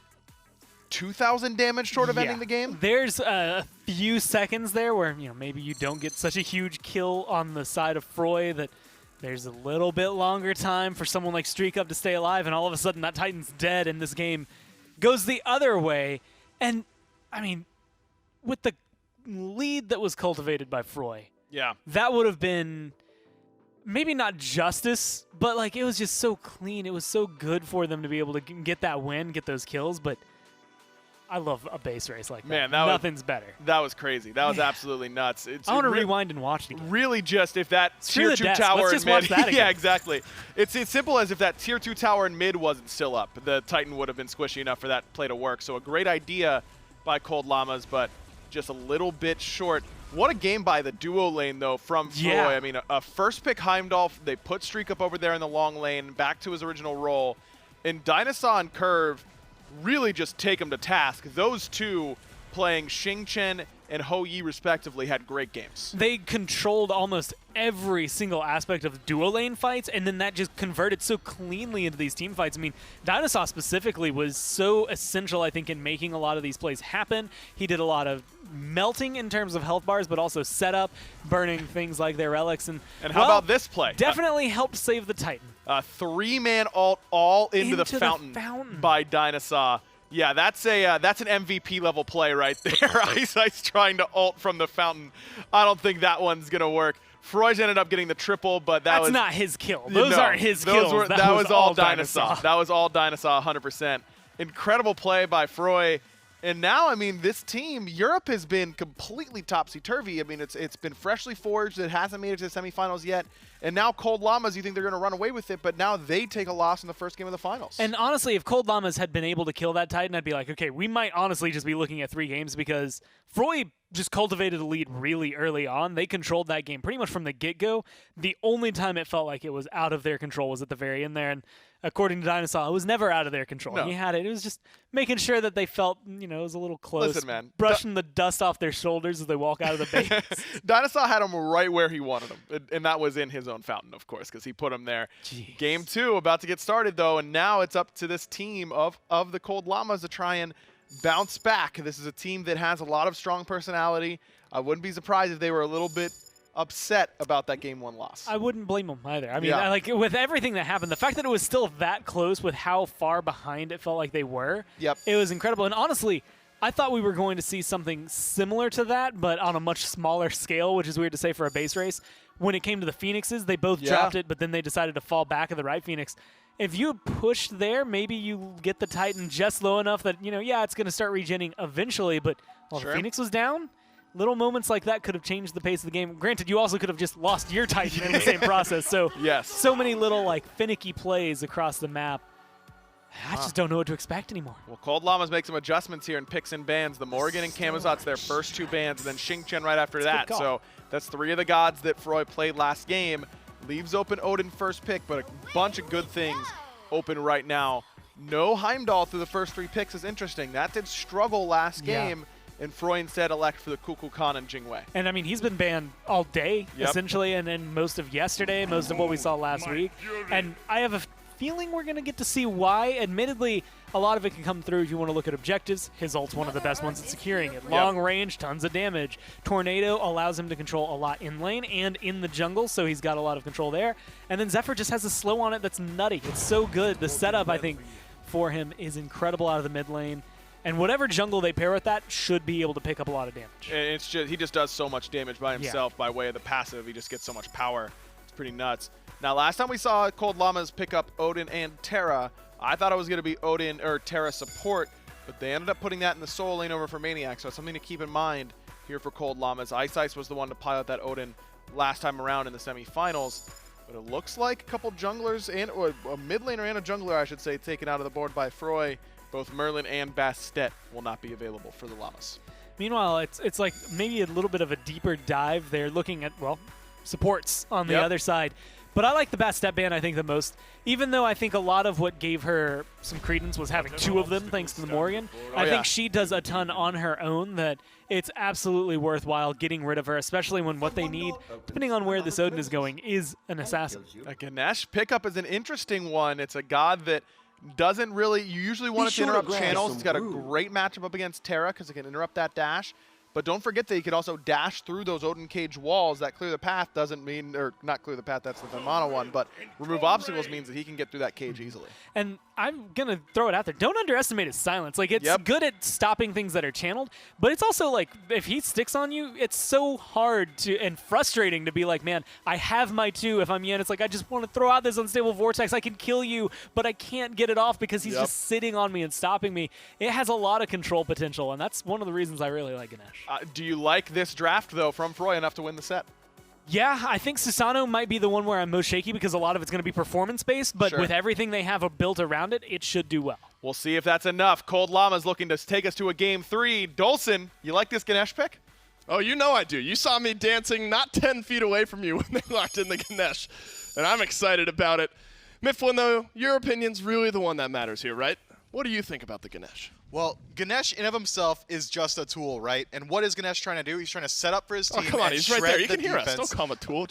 2,000 damage short of ending the game. There's a few seconds there where maybe you don't get such a huge kill on the side of Froi that there's a little bit longer time for someone like StreakUp to stay alive, and all of a sudden that Titan's dead, and this game goes the other way. And, I mean, with the lead that was cultivated by Froi, that would have been maybe not justice, but like it was just so clean. It was so good for them to be able to get that win, get those kills. But I love a base race like that. Man, nothing's better. That was crazy. That was absolutely nuts. I want to rewind and watch it again. Really, just if that tier 2 tower Let's in just mid, watch that again. yeah, exactly. It's as simple as if that tier 2 tower in mid wasn't still up, the Titan would have been squishy enough for that play to work. So a great idea by Cold Llamas, but just a little bit short. What a game by the duo lane, though, from Froi. I mean, a first pick Heimdallr. They put StreakUp over there in the long lane, back to his original role. And DineOhSaw and kervv really just take him to task. Those two playing Xing and Hou Yi respectively had great games. They controlled almost every single aspect of duo lane fights, and then that just converted so cleanly into these team fights. I mean, DineOhSaw specifically was so essential, I think, in making a lot of these plays happen. He did a lot of melting in terms of health bars, but also setup, burning things like their relics. And how about this play? Definitely helped save the Titan. 3-man ult all into the fountain by DineOhSaw. Yeah, that's an MVP level play right there. iceice trying to ult from the fountain. I don't think that one's gonna work. Froi's ended up getting the triple, but that's not his kill. Those aren't his kills. That was all DineOhSaw. That was all DineOhSaw, 100%. Incredible play by Froi. And now, I mean, this team, Europe has been completely topsy-turvy. I mean, it's been freshly forged. It hasn't made it to the semifinals yet. And now Cold Llamas, you think they're going to run away with it, but now they take a loss in the first game of the finals. And honestly, if Cold Llamas had been able to kill that Titan, I'd be like, okay, we might honestly just be looking at 3 games because Froi just cultivated a lead really early on. They controlled that game pretty much from the get-go. The only time it felt like it was out of their control was at the very end there. And according to DineOhSaw, it was never out of their control. No. He had it. It was just making sure that they felt, it was a little close. Listen, man. Brushing the dust off their shoulders as they walk out of the base. DineOhSaw had him right where he wanted him, and that was in his own fountain, of course, because he put him there. Jeez. Game 2 about to get started, though, and now it's up to this team of the Cold Llamas to try and bounce back. This is a team that has a lot of strong personality. I wouldn't be surprised if they were a little bit upset about that Game 1 loss. I wouldn't blame them either. I mean, like with everything that happened, the fact that it was still that close with how far behind it felt like they were, it was incredible. And honestly, I thought we were going to see something similar to that, but on a much smaller scale, which is weird to say for a base race. When it came to the Phoenixes, they both dropped it, but then they decided to fall back at the right Phoenix. If you pushed there, maybe you get the Titan just low enough that, it's going to start regenning eventually, but while the Phoenix was down, little moments like that could have changed the pace of the game. Granted, you also could have just lost your Titan in the same process. So, so many little finicky plays across the map. I just don't know what to expect anymore. Well, Cold Llamas make some adjustments here and picks in bans. The Morrigan and Camazotz, their first 2 bans, and then Xing right after that. So that's 3 of the gods that Froi played last game. Leaves open Odin first pick, but a bunch of good things open right now. No Heimdallr through the first 3 picks is interesting. That did struggle last game. And Froi instead elect for the Kukulkan and Jing. And I mean, he's been banned all day, essentially, and then most of yesterday, most of what we saw last week. And I have a feeling we're going to get to see why. Admittedly, a lot of it can come through if you want to look at objectives. His ult's one of the best ones at securing it. Long range, tons of damage. Tornado allows him to control a lot in lane and in the jungle, so he's got a lot of control there. And then Zephyr just has a slow on it that's nutty. It's so good. The setup, I think, for him is incredible out of the mid lane. And whatever jungle they pair with that should be able to pick up a lot of damage. It's just he just does so much damage by himself by way of the passive. He just gets so much power. It's pretty nuts. Now, last time we saw Cold Llamas pick up Odin and Terra, I thought it was going to be Odin or Terra support, but they ended up putting that in the solo lane over for maniaKK, so it's something to keep in mind here for Cold Llamas. iceice was the one to pilot that Odin last time around in the semifinals, but it looks like a couple junglers or a mid laner and a jungler, I should say, taken out of the board by Froi. Both Merlin and Bastet will not be available for the Llamas. Meanwhile, it's like maybe a little bit of a deeper dive. They're looking at, well, supports on the other side. But I like the Bastet ban, I think, the most. Even though I think a lot of what gave her some credence was having 2 of them, thanks to the Morrigan. I think she does a ton on her own that it's absolutely worthwhile getting rid of her, especially when what they need, depending on where this Odin is going, is an assassin. A Ganesh pickup is an interesting one. It's a god that doesn't really, you usually want it to interrupt channels. It's got a great matchup up against Terra because it can interrupt that dash. But don't forget that you could also dash through those Odin cage walls. That clear the path doesn't mean, or not clear the path, that's the mono one, but remove obstacles means that he can get through that cage easily. And I'm going to throw it out there. Don't underestimate his silence. Like, it's good at stopping things that are channeled, but it's also like, if he sticks on you, it's so hard to and frustrating to be like, man, I have my 2 if I'm Yen. It's like, I just want to throw out this unstable vortex. I can kill you, but I can't get it off because he's just sitting on me and stopping me. It has a lot of control potential, and that's one of the reasons I really like Ganesh. Do you like this draft, though, from Froi enough to win the set? Yeah, I think Susano might be the one where I'm most shaky because a lot of it's going to be performance-based, but with everything they have built around it, it should do well. We'll see if that's enough. Cold Llamas looking to take us to a game 3. Dolson, you like this Ganesh pick? Oh, you know I do. You saw me dancing not 10 feet away from you when they locked in the Ganesh, and I'm excited about it. Mifflin, though, your opinion's really the one that matters here, right? What do you think about the Ganesh? Well, Ganesh in of himself is just a tool, right? And what is Ganesh trying to do? He's trying to set up for his team. Oh, come on, he's right there. You can hear defense. us. Don't call him a tool.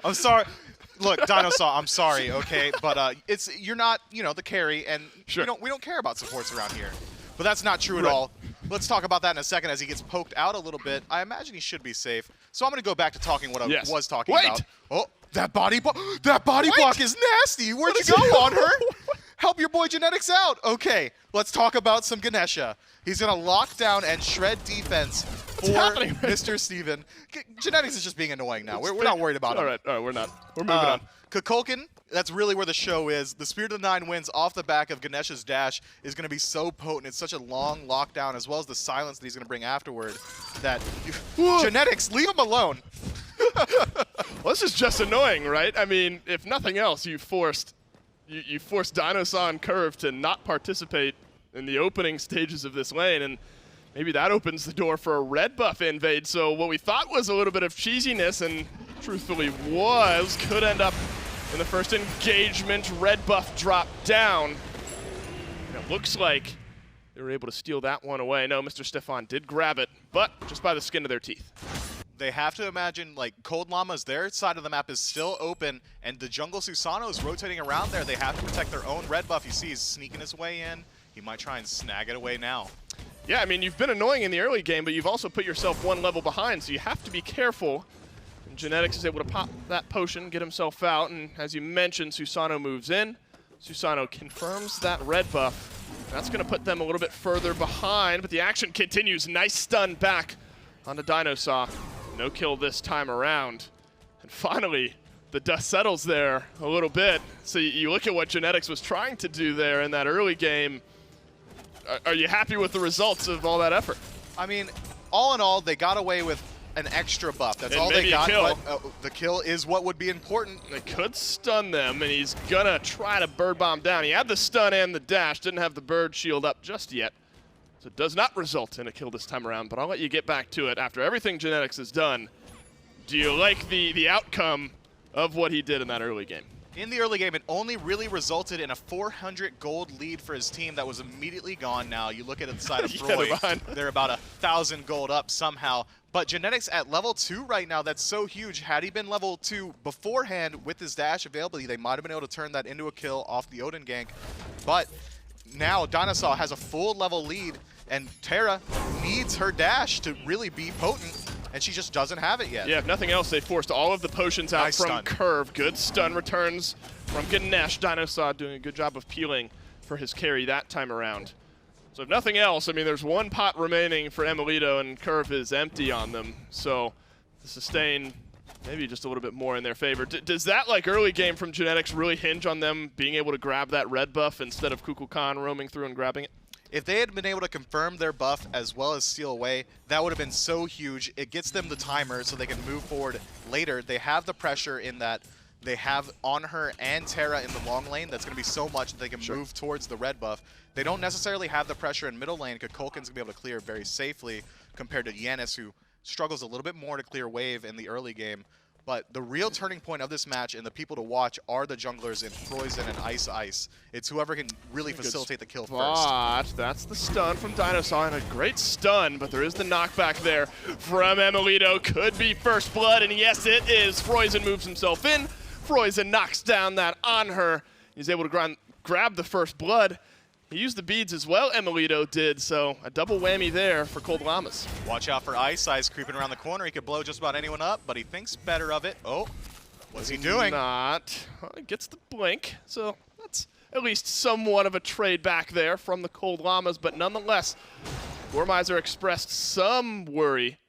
I'm sorry. Look, DineOhSaw, I'm sorry, okay? But you're not, the carry, and we don't care about supports around here. But that's not true at all. Let's talk about that in a second as he gets poked out a little bit. I imagine he should be safe. So I'm going to go back to talking what I was talking about. Oh, that body block is nasty. Where'd you go, Anhur? Help your boy Genetics out. Okay, let's talk about some Ganesha. He's going to lock down and shred defense for Mr. Steven. Genetics is just being annoying now. We're not worried about him. All right, we're not. We're moving on. Kukulkan, that's really where the show is. The Spirit of the Nine wins off the back of Ganesha's dash is going to be so potent. It's such a long lockdown, as well as the silence that he's going to bring afterward, that Genetics, leave him alone. Well, this is just annoying, right? I mean, if nothing else, you forced DineOhSaw and Kerv to not participate in the opening stages of this lane, and maybe that opens the door for a red buff invade. So what we thought was a little bit of cheesiness, and truthfully could end up in the first engagement. Red buff dropped down. And it looks like they were able to steal that one away. No, Mr. Stefan did grab it, but just by the skin of their teeth. They have to imagine, like, Cold Llamas, their side of the map is still open, and the jungle Susano is rotating around there. They have to protect their own red buff. You see he's sneaking his way in. He might try and snag it away now. Yeah, I mean, you've been annoying in the early game, but you've also put yourself 1 level behind, so you have to be careful. And Genetics is able to pop that potion, get himself out, and as you mentioned, Susano moves in. Susano confirms that red buff. That's going to put them a little bit further behind, but the action continues. Nice stun back onto DineOhSaw. No kill this time around. And finally, the dust settles there a little bit. So you look at what Genetics was trying to do there in that early game. Are you happy with the results of all that effort? I mean, all in all, they got away with an extra buff. That's all they got, but the kill is what would be important. They could stun them, and he's gonna try to bird bomb down. He had the stun and the dash, didn't have the bird shield up just yet. So it does not result in a kill this time around, but I'll let you get back to it. After everything Genetics has done, do you like the outcome of what he did in that early game? In the early game, it only really resulted in a 400 gold lead for his team that was immediately gone now. You look at the side of Froi, they're about 1,000 gold up somehow. But Genetics at level 2 right now, that's so huge. Had he been level 2 beforehand with his dash availability, they might have been able to turn that into a kill off the Odin gank. But now DineOhSaw has a full level lead, and Terra needs her dash to really be potent, and she just doesn't have it yet. Yeah, if nothing else, they forced all of the potions out from Kerv. Good stun returns from Ganesh. DineOhSaw doing a good job of peeling for his carry that time around. So if nothing else, I mean, there's 1 pot remaining for emilitoo, and Kerv is empty on them. So the sustain maybe just a little bit more in their favor. Does that, like, early game from Genetics really hinge on them being able to grab that red buff instead of Kukulkan roaming through and grabbing it? If they had been able to confirm their buff as well as steal away, that would have been so huge. It gets them the timer so they can move forward later. They have the pressure in that they have Anhur and Terra in the long lane. That's going to be so much that they can move towards the red buff. They don't necessarily have the pressure in middle lane. Kukulkan's going to be able to clear very safely compared to Janus, who struggles a little bit more to clear wave in the early game. But the real turning point of this match and the people to watch are the junglers in Froisan and iceice. It's whoever can really facilitate the kill first. That's the stun from DineOhSaw, and a great stun, but there is the knockback there from emilitoo. Could be first blood, and yes, it is. Froisan moves himself in. Froisan knocks down that Anhur. He's able to grab the first blood. He used the beads as well, emilitoo did, so a double whammy there for Cold Llamas. Watch out for iceice creeping around the corner. He could blow just about anyone up, but he thinks better of it. Oh, what's he doing? He gets the blink, so that's at least somewhat of a trade back there from the Cold Llamas, but nonetheless, Gormizer expressed some worry.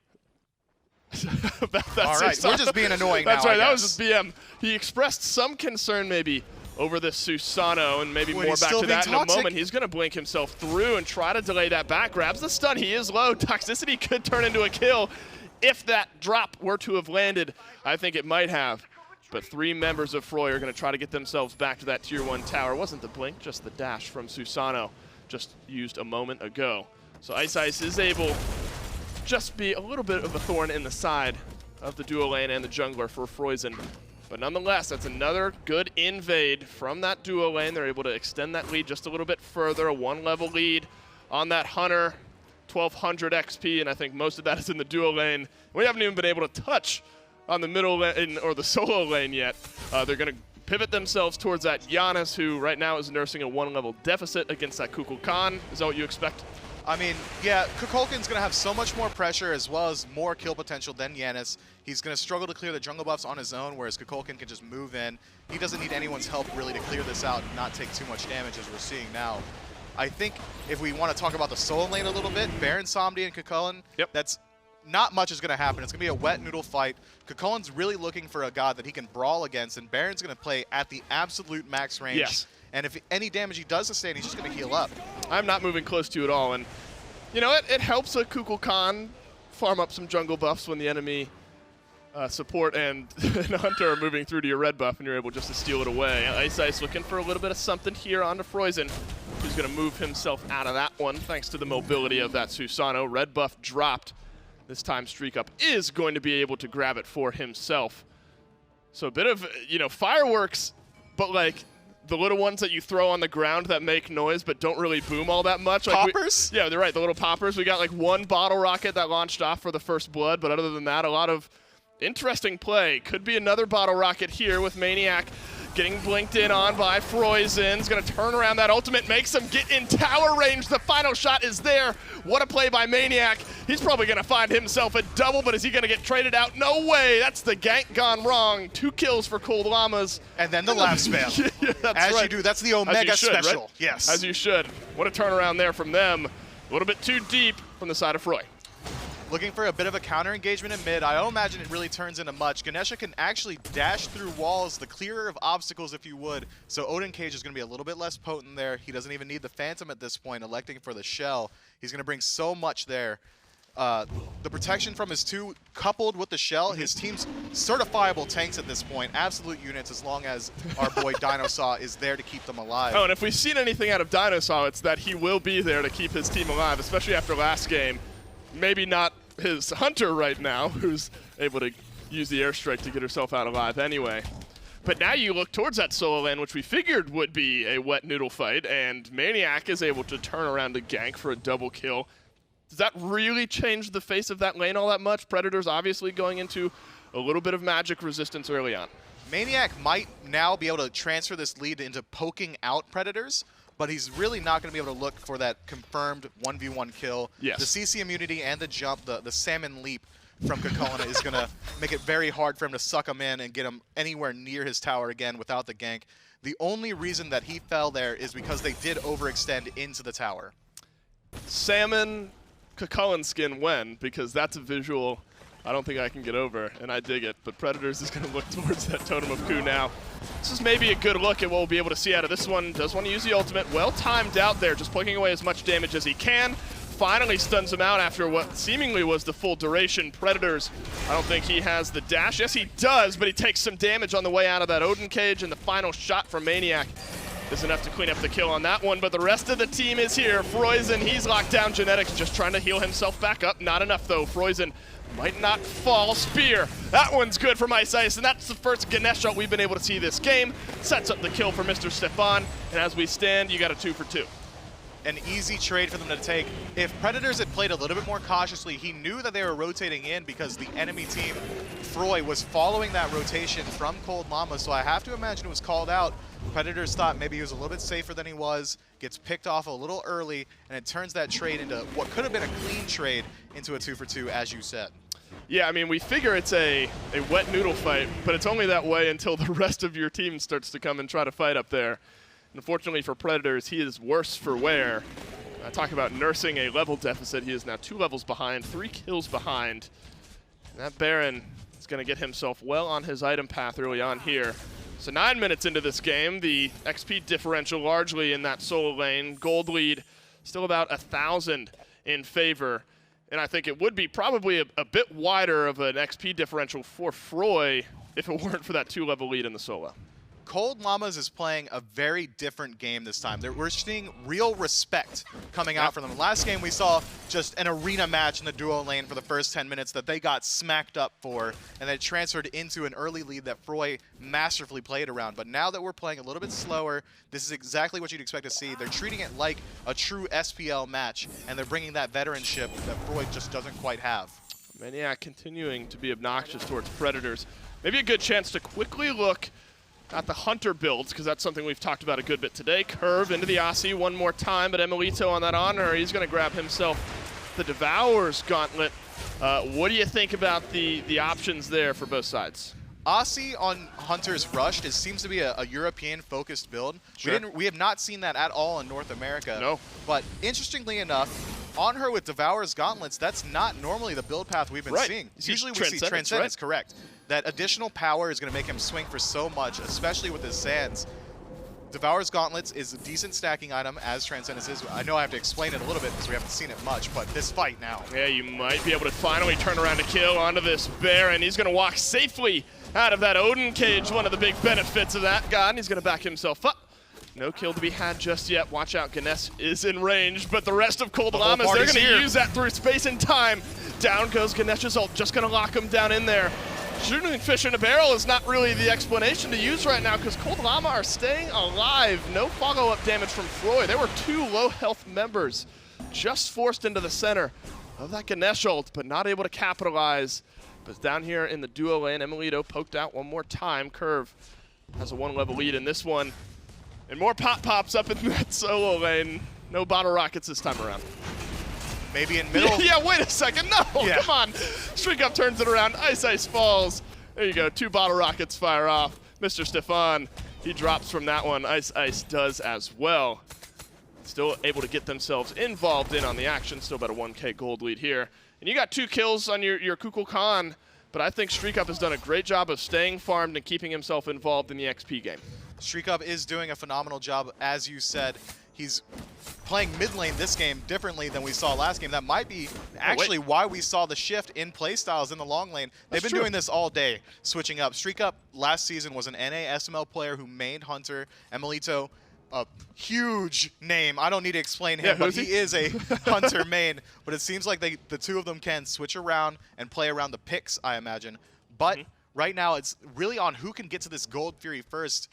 All right, we're just being annoying That's now, right, that was just BM. He expressed some concern maybe over this Susano, and maybe more back to that in a moment. He's going to blink himself through and try to delay that back. Grabs the stun. He is low. Toxicity could turn into a kill. If that drop were to have landed, I think it might have. But 3 members of Froi are going to try to get themselves back to that Tier 1 tower. It wasn't the blink, just the dash from Susano, just used a moment ago. So iceice is able to just be a little bit of a thorn in the side of the duo lane and the jungler for Froisan. But nonetheless, that's another good invade from that duo lane. They're able to extend that lead just a little bit further, a 1-level lead on that Hunter, 1200 XP, and I think most of that is in the duo lane. We haven't even been able to touch on the middle lane or the solo lane yet. They're going to pivot themselves towards that Janus, who right now is nursing a 1-level deficit against that Kukulkan. Is that what you expect? I mean, yeah, Kukulkan's going to have so much more pressure as well as more kill potential than Janus. He's going to struggle to clear the jungle buffs on his own, whereas Kukulkan can just move in. He doesn't need anyone's help really to clear this out and not take too much damage as we're seeing now. I think if we want to talk about the solo lane a little bit, Baron, Samedi, and Kukulkan, that's not much is going to happen. It's going to be a wet noodle fight. Kukulkan's really looking for a god that he can brawl against, and Baron's going to play at the absolute max range. Yes. And if any damage he does sustain, he's just going to heal up. I'm not moving close to it all, and you know, it helps a Kukulkan farm up some jungle buffs when the enemy support and Hunter are moving through to your red buff, and you're able just to steal it away. iceice looking for a little bit of something here onto Froisan, who's going to move himself out of that one thanks to the mobility of that Susano. Red buff dropped. This time StreakUp is going to be able to grab it for himself. So a bit of, you know, fireworks, but like the little ones that you throw on the ground that make noise but don't really boom all that much. Poppers? Yeah, they're right, the little poppers. We got like 1 bottle rocket that launched off for the first blood, but other than that, a lot of interesting play. Could be another bottle rocket here with maniaKK getting blinked in on by Froisan. He's going to turn around that ultimate, makes him get in tower range. The final shot is there. What a play by maniaKK. He's probably going to find himself a double, but is he going to get traded out? No way. That's the gank gone wrong. 2 kills for Cold Llamas. And then the laugh spam. Yeah, that's As right. you do. That's the Omega special. Right? Yes. As you should. What a turnaround there from them. A little bit too deep from the side of Froi. Looking for a bit of a counter engagement in mid. I don't imagine it really turns into much. Ganesha can actually dash through walls, the clearer of obstacles if you would. So Odin Cage is going to be a little bit less potent there. He doesn't even need the Phantom at this point, electing for the Shell. He's going to bring so much there. The protection from his 2 coupled with the Shell, his team's certifiable tanks at this point. Absolute units as long as our boy DineOhSaw is there to keep them alive. Oh, and if we've seen anything out of DineOhSaw, it's that he will be there to keep his team alive, especially after last game. Maybe not his Hunter right now, who's able to use the airstrike to get herself out alive anyway. But now you look towards that solo lane, which we figured would be a wet noodle fight, and maniaKK is able to turn around to gank for a double kill. Does that really change the face of that lane all that much? Predator's obviously going into a little bit of magic resistance early on. maniaKK might now be able to transfer this lead into poking out Predators, but he's really not going to be able to look for that confirmed 1v1 kill. Yes. The CC immunity and the jump, the salmon leap from Kukulkan is going to make it very hard for him to suck him in and get him anywhere near his tower again without the gank. The only reason that he fell there is because they did overextend into the tower. Salmon Kukulkan skin when? Because that's a visual I don't think I can get over, and I dig it. But Predators is going to look towards that Totem of Ku now. This is maybe a good look at what we'll be able to see out of this one. Does want to use the ultimate. Well timed out there, just plugging away as much damage as he can. Finally stuns him out after what seemingly was the full duration. Predators, I don't think he has the dash. Yes, he does, but he takes some damage on the way out of that Odin cage, and the final shot from maniaKK is enough to clean up the kill on that one, but the rest of the team is here. Froisan, he's locked down. Genetics just trying to heal himself back up. Not enough though. Froisan might not fall. Spear, that one's good from iceice, and that's the first Ganesha we've been able to see this game. Sets up the kill for Mr. Stefan, and as we stand, you got a 2 for 2. An easy trade for them to take. If Predators had played a little bit more cautiously, he knew that they were rotating in because the enemy team, Froi, was following that rotation from Cold Llamas, so I have to imagine it was called out. Predators thought maybe he was a little bit safer than he was, gets picked off a little early, and it turns that trade into what could have been a clean trade into a 2 for 2, as you said. Yeah, I mean, we figure it's a wet noodle fight, but it's only that way until the rest of your team starts to come and try to fight up there. Unfortunately for Predators, he is worse for wear. I talk about nursing a level deficit. He is now 2 levels behind, 3 kills behind. And that Baron is going to get himself well on his item path early on here. So 9 minutes into this game, the XP differential largely in that solo lane. Gold lead still about 1,000 in favor. And I think it would be probably a bit wider of an XP differential for Froi if it weren't for that 2-level lead in the solo. Cold Llamas is playing a very different game this time. We're seeing real respect coming out from them. Last game we saw just an arena match in the duo lane for the first 10 minutes that they got smacked up for, and they transferred into an early lead that Froi masterfully played around. But now that we're playing a little bit slower, this is exactly what you'd expect to see. They're treating it like a true SPL match, and they're bringing that veteranship that Froi just doesn't quite have. maniaKK continuing to be obnoxious towards Predators. Maybe a good chance to quickly look at the Hunter builds, because that's something we've talked about a good bit today. Curve into the Aussie one more time, but emilitoo on that Anhur, he's going to grab himself the Devourer's Gauntlet. What do you think about the options there for both sides? Aussie on Hunter's Rush, it seems to be a European-focused build. Sure. We have not seen that at all in North America. No. But interestingly enough, on her with Devourer's Gauntlets, that's not normally the build path we've been seeing. Usually we see Transcendence, correct. That additional power is going to make him swing for so much, especially with his Sands. Devourer's Gauntlets is a decent stacking item, as Transcendence is. I know I have to explain it a little bit because we haven't seen it much, but this fight now. Yeah, you might be able to finally turn around a kill onto this Baron. He's going to walk safely out of that Odin cage, one of the big benefits of that god, and he's going to back himself up. No kill to be had just yet. Watch out, Ganesha is in range, but the rest of Cold Llamas, they're going to use that through space and time. Down goes Ganesha's ult, just going to lock him down in there. Shooting fish in a barrel is not really the explanation to use right now because Cold Llama are staying alive. No follow-up damage from Froi. There were 2 low-health members just forced into the center of that Ganesha ult, but not able to capitalize. But down here in the duo lane, emilitoo poked out one more time. Curve has a 1-level lead in this one. And more pops up in that solo lane. No bottle rockets this time around. Maybe in middle. Yeah, wait a second. No, come on. StreakUp turns it around. iceice falls. There you go. 2 bottle rockets fire off. Mr. Stefan, he drops from that one. iceice does as well. Still able to get themselves involved in on the action. Still about a 1K gold lead here. And you got 2 kills on your Kukulkan, but I think StreakUp has done a great job of staying farmed and keeping himself involved in the XP game. StreakUp is doing a phenomenal job, as you said. He's playing mid lane this game differently than we saw last game. That might be actually why we saw the shift in playstyles in the long lane. They've been doing this all day, switching up. StreakUp last season was an NA SML player who mained Hunter. emilitoo, a huge name. I don't need to explain him, but he is a Hunter main. But it seems like the 2 of them can switch around and play around the picks, I imagine. But right now it's really on who can get to this Gold Fury first.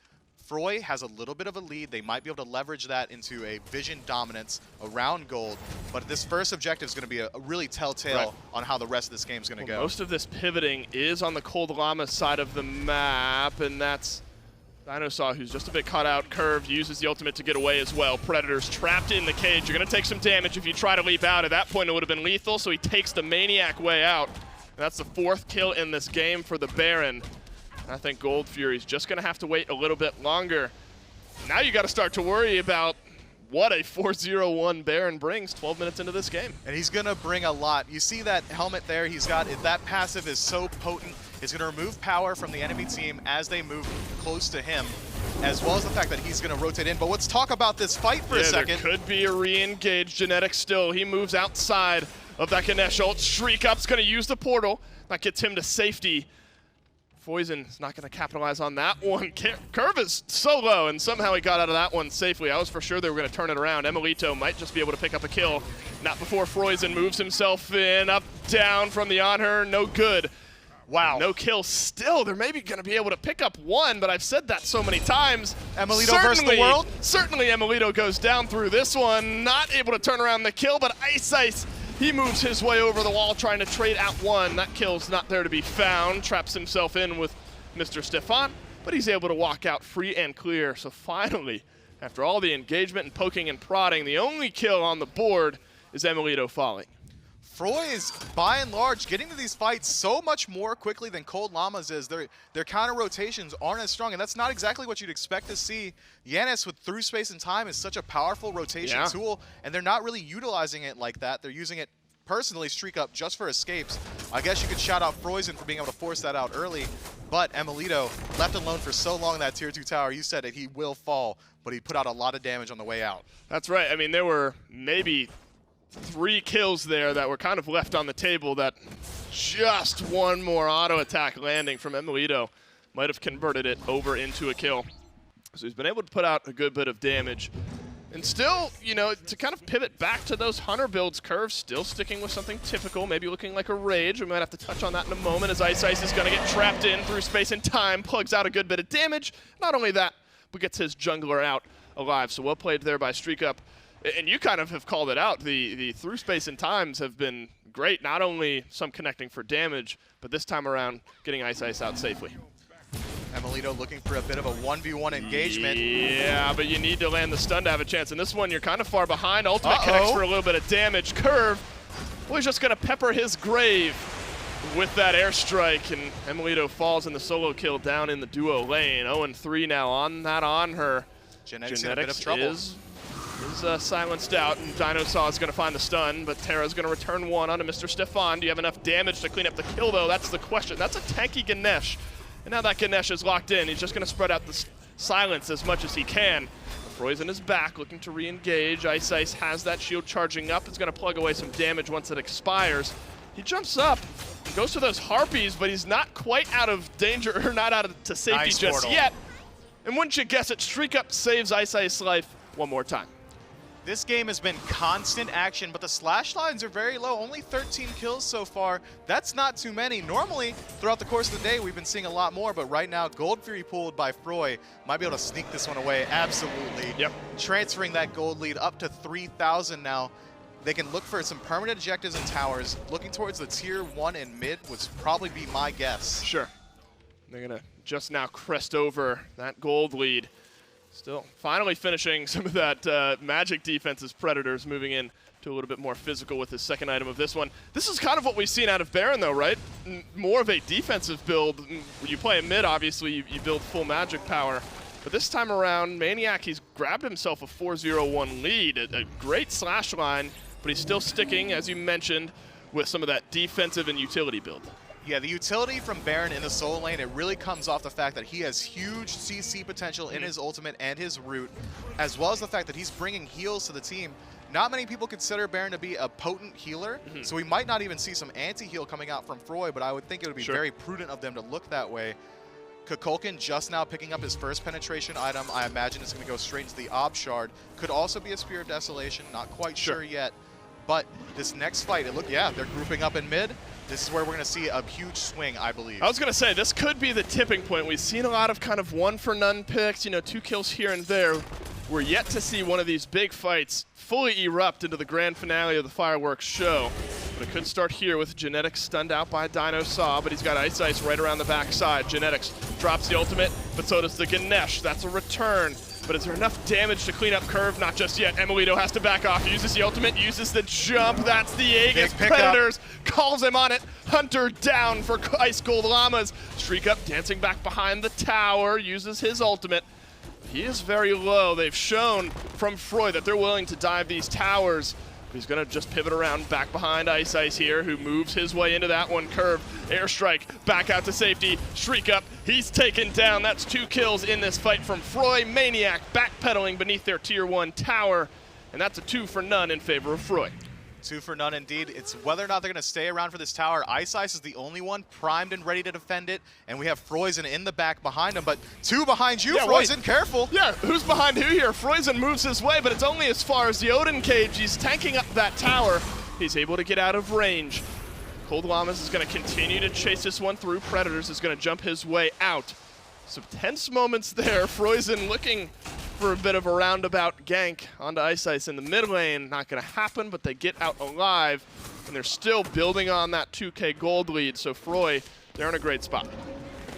Froi has a little bit of a lead. They might be able to leverage that into a vision dominance around gold. But this first objective is going to be a really telltale on how the rest of this game is going to go. Most of this pivoting is on the Cold Llama side of the map, and that's DineOhSaw, who's just a bit caught out. Curve uses the ultimate to get away as well. Predators trapped in the cage. You're going to take some damage if you try to leap out. At that point, it would have been lethal, so he takes the maniaKK way out. And that's the 4th kill in this game for the Baron. I think Gold Fury's just going to have to wait a little bit longer. Now you got to start to worry about what a 4-0-1 Baron brings 12 minutes into this game. And he's going to bring a lot. You see that helmet there he's got? That passive is so potent. It's going to remove power from the enemy team as they move close to him, as well as the fact that he's going to rotate in. But let's talk about this fight for a second. There could be a re-engage. Genetics still. He moves outside of that Ganesha ult. StreakUp's going to use the portal. That gets him to safety. Froisan is not going to capitalize on that one. Kervv is so low, and somehow he got out of that one safely. I was for sure they were going to turn it around. emilitoo might just be able to pick up a kill. Not before Froisan moves himself in, up, down from the Anhur, no good. Wow. No kill still. They're maybe going to be able to pick up one, but I've said that so many times. emilitoo versus the world? Certainly emilitoo goes down through this one. Not able to turn around the kill, but iceice, he moves his way over the wall trying to trade out one. That kill's not there to be found. Traps himself in with Mr. Stefan, but he's able to walk out free and clear. So finally, after all the engagement and poking and prodding, the only kill on the board is emilitoo falling. Froi is, by and large, getting to these fights so much more quickly than Cold Llamas is. Their counter rotations aren't as strong, and that's not exactly what you'd expect to see. Janus with through space and time is such a powerful rotation tool, and they're not really utilizing it like that. They're using it, personally, StreakUp just for escapes. I guess you could shout out Froisan for being able to force that out early, but emilitoo, left alone for so long in that tier 2 tower, you said it, he will fall, but he put out a lot of damage on the way out. That's right. I mean, there were maybe 3 kills there that were kind of left on the table that just one more auto attack landing from emilitoo might have converted it over into a kill. So he's been able to put out a good bit of damage. And still, you know, to kind of pivot back to those hunter builds, Kervv still sticking with something typical, maybe looking like a rage. We might have to touch on that in a moment as iceice is going to get trapped in through space and time, plugs out a good bit of damage. Not only that, but gets his jungler out alive. So well played there by StreakUp. And you kind of have called it out. The through space and times have been great. Not only some connecting for damage, but this time around getting iceice out safely. emilitoo looking for a bit of a 1v1 engagement. Yeah, but you need to land the stun to have a chance. And this one, you're kind of far behind. Ultimate connects for a little bit of damage. Kervv, well, he's just going to pepper his grave with that airstrike. And emilitoo falls in the solo kill down in the duo lane. 0-3 now on that Anhur. Genetics in a bit of trouble. is silenced out, and DineOhSaw is going to find the stun, but Terra is going to return one onto Mr. Stefan. Do you have enough damage to clean up the kill, though? That's the question. That's a tanky Ganesha. And now that Ganesha is locked in, he's just going to spread out the silence as much as he can. Froisan is back, looking to re-engage. iceice has that shield charging up. It's going to plug away some damage once it expires. He jumps up, goes to those harpies, but he's not quite out of danger, or not out of to safety nice just portal. yet. And wouldn't you guess it, StreakUp saves iceice's life one more time. This game has been constant action, but the slash lines are very low. Only 13 kills so far. That's not too many. Normally, throughout the course of the day, we've been seeing a lot more, but right now, Gold Fury pooled by Froi might be able to sneak this one away. Absolutely. Yep. Transferring that gold lead up to 3,000 now. They can look for some permanent objectives and towers. Looking towards the tier 1 and mid would probably be my guess. Sure. They're going to just now crest over that gold lead. Still finally finishing some of that magic defense's Predators, moving in to a little bit more physical with his second item of this one. This is kind of what we've seen out of Baron, though, right? More of a defensive build. When you play in mid, obviously, you build full magic power. But this time around, maniaKK, he's grabbed himself a 4-0-1 lead. A great slash line, but he's still sticking, as you mentioned, with some of that defensive and utility build. Yeah, the utility from Baron in the solo lane, it really comes off the fact that he has huge CC potential in his ultimate and his root, as well as the fact that he's bringing heals to the team. Not many people consider Baron to be a potent healer, so we might not even see some anti-heal coming out from Froi, but I would think it would be very prudent of them to look that way. Kukulkan just now picking up his first penetration item. I imagine it's going to go straight into the Ob Shard. Could also be a Spear of Desolation, not quite sure yet. But this next fight, they're grouping up in mid. This is where we're going to see a huge swing, I believe. I was going to say, this could be the tipping point. We've seen a lot of kind of one-for-none picks, 2 kills here and there. We're yet to see one of these big fights fully erupt into the grand finale of the fireworks show. But it could start here with Genetics stunned out by DineOhSaw, but he's got iceice right around the backside. Genetics drops the ultimate, but so does the Ganesha. That's a return. But is there enough damage to clean up Kervv? Not just yet. emilitoo has to back off. Uses the ultimate, uses the jump. That's the Aegis. Predators calls him on it. Hunter down for Ice Cold Llamas. StreakUp dancing back behind the tower. Uses his ultimate. He is very low. They've shown from Froi that they're willing to dive these towers. He's going to just pivot around back behind iceice here, who moves his way into that one. Kervv, airstrike, back out to safety. StreakUp, he's taken down. That's 2 kills in this fight from Froi. maniaKK backpedaling beneath their tier 1 tower. And that's a 2-for-none in favor of Froi. 2 for none indeed. It's whether or not they're going to stay around for this tower. iceice is the only one primed and ready to defend it, and we have Froisan in the back behind him, but 2 behind you, yeah, Froisan, careful. Yeah, who's behind who here? Froisan moves his way, but it's only as far as the Odin cage. He's tanking up that tower. He's able to get out of range. Cold Llamas is going to continue to chase this one through. Predators is going to jump his way out. Some tense moments there. Froisan looking for a bit of a roundabout gank onto iceice in the mid lane. Not going to happen, but they get out alive, and they're still building on that 2K gold lead. So Froi, they're in a great spot.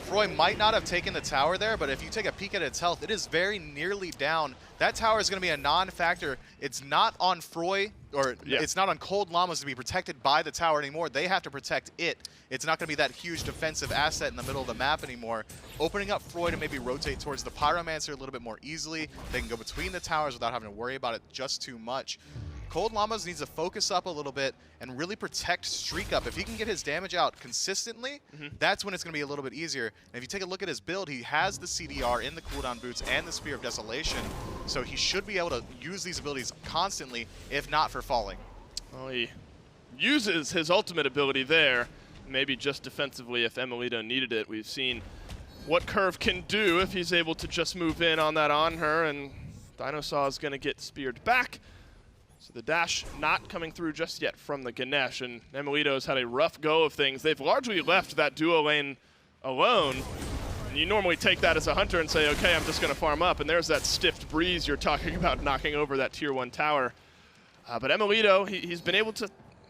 Froi might not have taken the tower there, but if you take a peek at its health, it is very nearly down. That tower is going to be a non-factor. It's not on Froi, or it's not on Cold Llamas to be protected by the tower anymore. They have to protect it. It's not going to be that huge defensive asset in the middle of the map anymore. Opening up Froi to maybe rotate towards the Pyromancer a little bit more easily. They can go between the towers without having to worry about it just too much. Cold Llamas needs to focus up a little bit and really protect StreakUp. If he can get his damage out consistently, that's when it's going to be a little bit easier. And if you take a look at his build, he has the CDR in the cooldown boots and the Spear of Desolation, so he should be able to use these abilities constantly, if not for falling. Well, he uses his ultimate ability there, maybe just defensively if emilitoo needed it. We've seen what kervv can do if he's able to just move in on that Anhur, and DineOhSaw is going to get speared back. So the dash not coming through just yet from the Ganesha, and emilitoo's had a rough go of things. They've largely left that duo lane alone. And you normally take that as a hunter and say, okay, I'm just going to farm up, and there's that stiffed breeze you're talking about knocking over that tier 1 tower. But emilitoo, he's been able to,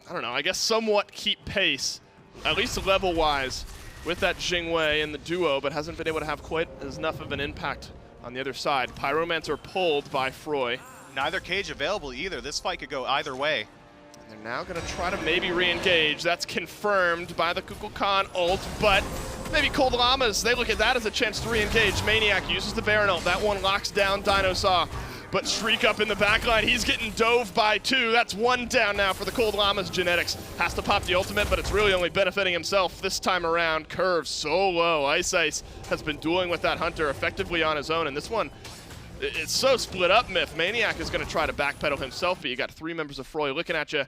I don't know, I guess somewhat keep pace, at least level-wise, with that Jing and the duo, but hasn't been able to have quite enough of an impact on the other side. Pyromancer pulled by Froi. Neither cage available either. This fight could go either way. And they're now going to try to maybe re-engage. That's confirmed by the Kukulkan ult, but maybe Cold Llamas, they look at that as a chance to re-engage. maniaKK uses the Baron ult. That one locks down DineOhSaw. But StreakUp in the backline, he's getting dove by 2. That's 1 down now for the Cold Llamas. Genetics has to pop the ultimate, but it's really only benefiting himself this time around. kervv so low. iceice has been dueling with that hunter effectively on his own, and this one, it's so split up, Myth. maniaKK is going to try to backpedal himself, but you got 3 members of Froi looking at you.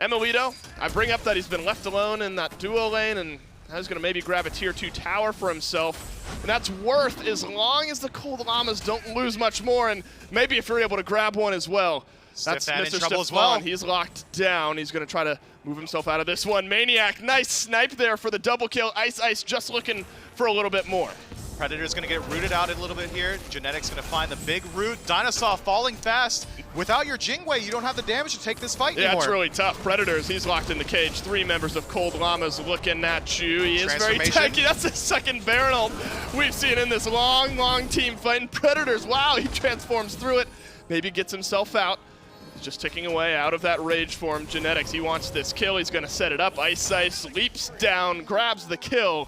emilitoo, I bring up that he's been left alone in that duo lane, and he's going to maybe grab a tier 2 tower for himself. And that's worth as long as the Cold Llamas don't lose much more, and maybe if you're able to grab one as well. That's Mr. Stiff Fallen. He's locked down. He's going to try to move himself out of this one. maniaKK, nice snipe there for the double kill. iceice just looking for a little bit more. Predator's going to get rooted out a little bit here. Genetics going to find the big root. DineOhSaw falling fast. Without your Jing, you don't have the damage to take this fight anymore. Yeah, it's really tough. Predators, he's locked in the cage. 3 members of Cold Llamas looking at you. He is very tanky. That's the second Baron ult we've seen in this long, long team fight. And Predators, wow, he transforms through it. Maybe gets himself out. He's just ticking away out of that rage form. Genetics, he wants this kill. He's going to set it up. iceice leaps down, grabs the kill.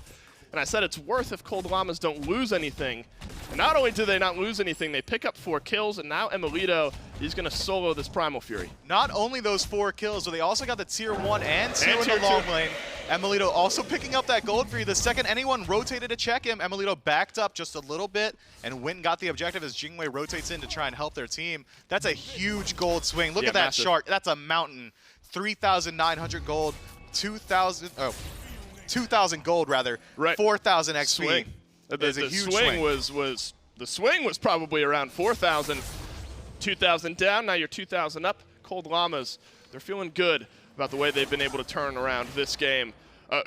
And I said it's worth if Cold Llamas don't lose anything. And not only do they not lose anything, they pick up 4 kills, and now emilitoo, he's going to solo this Primal Fury. Not only those 4 kills, but they also got the tier 1 and 2 in the long lane. emilitoo also picking up that gold for you. The second anyone rotated to check him, emilitoo backed up just a little bit and went and got the objective as Jing rotates in to try and help their team. That's a huge gold swing. Look at that shark. That's a mountain. 3,900 gold, 2,000 gold rather, 4,000 XP. Swing. The swing was probably around 4,000. 2,000 down, now you're 2,000 up. Cold Llamas, they're feeling good about the way they've been able to turn around this game.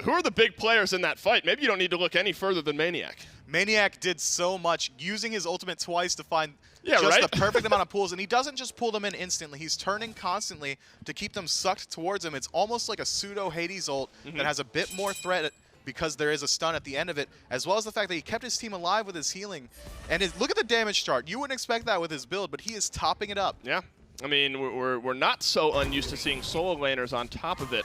Who are the big players in that fight? Maybe you don't need to look any further than maniaKK. maniaKK did so much, using his ultimate twice to find the perfect amount of pulls, and he doesn't just pull them in instantly. He's turning constantly to keep them sucked towards him. It's almost like a pseudo Hades ult that has a bit more threat because there is a stun at the end of it, as well as the fact that he kept his team alive with his healing. And look at the damage chart. You wouldn't expect that with his build, but he is topping it up. Yeah, I mean, we're not so unused to seeing solo laners on top of it.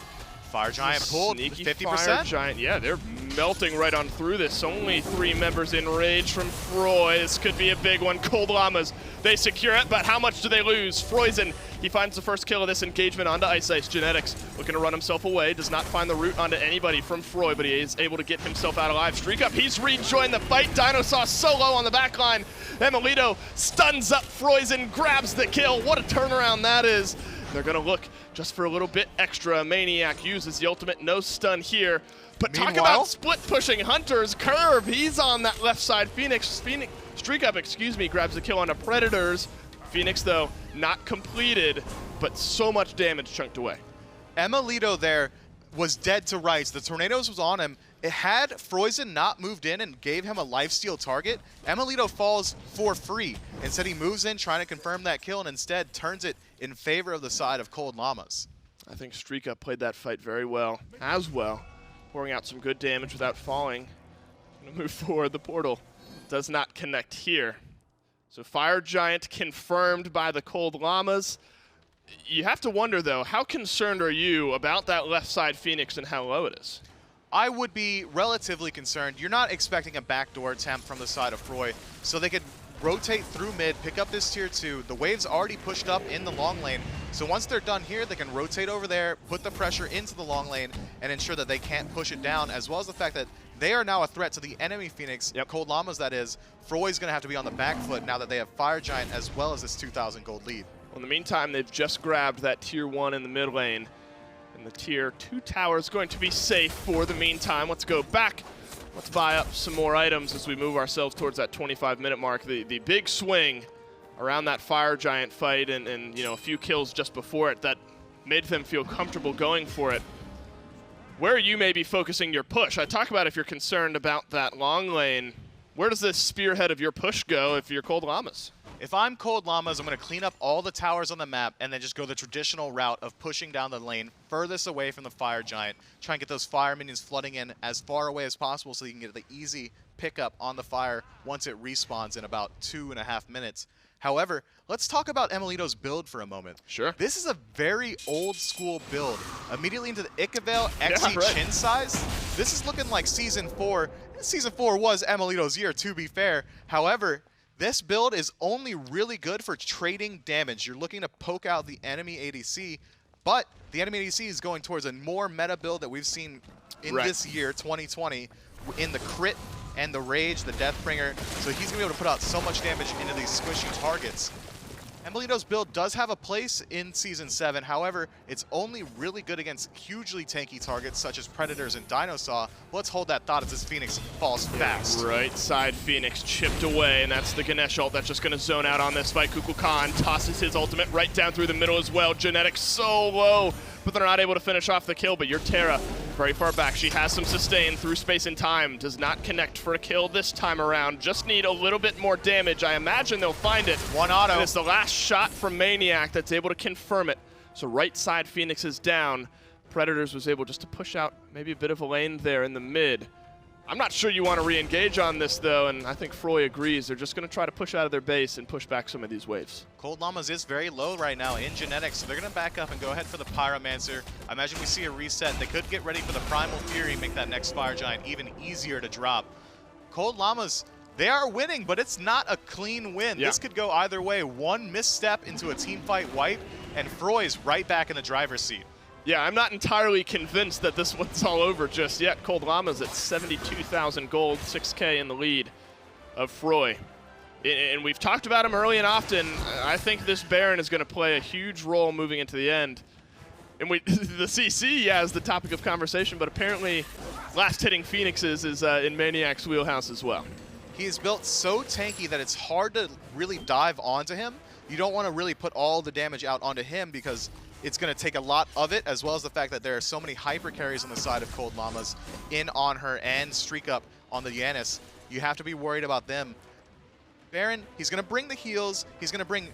Fire Giant pulled, 50%. Fire Giant, yeah, they're melting right on through this. Only 3 members in rage from Froi. This could be a big one. Cold Llamas, they secure it, but how much do they lose? Froisan, he finds the first kill of this engagement onto iceice. Genetics looking to run himself away. Does not find the route onto anybody from Froi, but he is able to get himself out alive. StreakUp, he's rejoined the fight. DineOhSaw solo on the backline. emilitoo stuns up Froisan, grabs the kill. What a turnaround that is. They're going to look just for a little bit extra. maniaKK uses the ultimate, no stun here. But talk about split pushing hunters. kervv, he's on that left side. StreakUp, excuse me, grabs the kill on the Predators. Phoenix, though, not completed, but so much damage chunked away. emilitoo there was dead to rights. The Tornadoes was on him. It had Froisan not moved in and gave him a lifesteal target, emilitoo falls for free. Instead, he moves in trying to confirm that kill and instead turns it in favor of the side of Cold Llamas. I think StreakUp played that fight very well, as well, pouring out some good damage without falling. Gonna move forward. The portal does not connect here. So Fire Giant confirmed by the Cold Llamas. You have to wonder, though, how concerned are you about that left side Phoenix and how low it is? I would be relatively concerned. You're not expecting a backdoor attempt from the side of Froi, so they could rotate through mid, pick up this tier 2. The wave's already pushed up in the long lane, so once they're done here, they can rotate over there, put the pressure into the long lane, and ensure that they can't push it down, as well as the fact that they are now a threat to the enemy Phoenix, Cold Llamas that is. Froi's going to have to be on the back foot now that they have Fire Giant as well as this 2,000 gold lead. Well, in the meantime, they've just grabbed that tier 1 in the mid lane. And the tier 2 tower is going to be safe for the meantime. Let's go back. Let's buy up some more items as we move ourselves towards that 25-minute mark. The big swing around that Fire Giant fight and you know, a few kills just before it that made them feel comfortable going for it. Where are you maybe focusing your push? I talk about if you're concerned about that long lane. Where does this spearhead of your push go if you're Cold Llamas? If I'm Cold Llamas, I'm going to clean up all the towers on the map and then just go the traditional route of pushing down the lane furthest away from the Fire Giant. Try and get those fire minions flooding in as far away as possible so you can get the easy pickup on the fire once it respawns in about 2.5 minutes. However, let's talk about emilitoo's build for a moment. Sure. This is a very old school build. Immediately into the Ichabel XE chin size. This is looking like Season 4. Season 4 was emilitoo's year, to be fair. However, this build is only really good for trading damage. You're looking to poke out the enemy ADC, but the enemy ADC is going towards a more meta build that we've seen in this year, 2020, in the crit and the rage, the Deathbringer. So he's going to be able to put out so much damage into these squishy targets. emilitoo's build does have a place in Season 7. However, it's only really good against hugely tanky targets such as Predators and DineOhSaw. Let's hold that thought as this Phoenix falls fast. Right side Phoenix chipped away, and that's the Ganesha ult that's just going to zone out on this fight. Kukulkan tosses his ultimate right down through the middle as well. Genetics so low, but they're not able to finish off the kill. But your Terra very far back. She has some sustain through space and time. Does not connect for a kill this time around. Just need a little bit more damage. I imagine they'll find it. One auto. And it's the last shot from maniaKK that's able to confirm it. So right side Phoenix is down. Predators was able just to push out maybe a bit of a lane there in the mid. I'm not sure you want to re-engage on this, though, and I think Froi agrees. They're just going to try to push out of their base and push back some of these waves. Cold Llamas is very low right now in genetics, so they're going to back up and go ahead for the Pyromancer. I imagine we see a reset. They could get ready for the Primal Fury, make that next Fire Giant even easier to drop. Cold Llamas, they are winning, but it's not a clean win. This could go either way. One misstep into a teamfight wipe, and Froi's right back in the driver's seat. Yeah, I'm not entirely convinced that this one's all over just yet. Cold Llamas at 72,000 gold, 6K in the lead of Froi. And we've talked about him early and often. I think this Baron is going to play a huge role moving into the end. And the CC, is the topic of conversation, but apparently last hitting Phoenixes is in maniaKK's wheelhouse as well. He is built so tanky that it's hard to really dive onto him. You don't want to really put all the damage out onto him because it's going to take a lot of it, as well as the fact that there are so many hyper carries on the side of Cold Llamas in Anhur and StreakUp on the Janus. You have to be worried about them. Baron, he's going to bring the heals. He's going to bring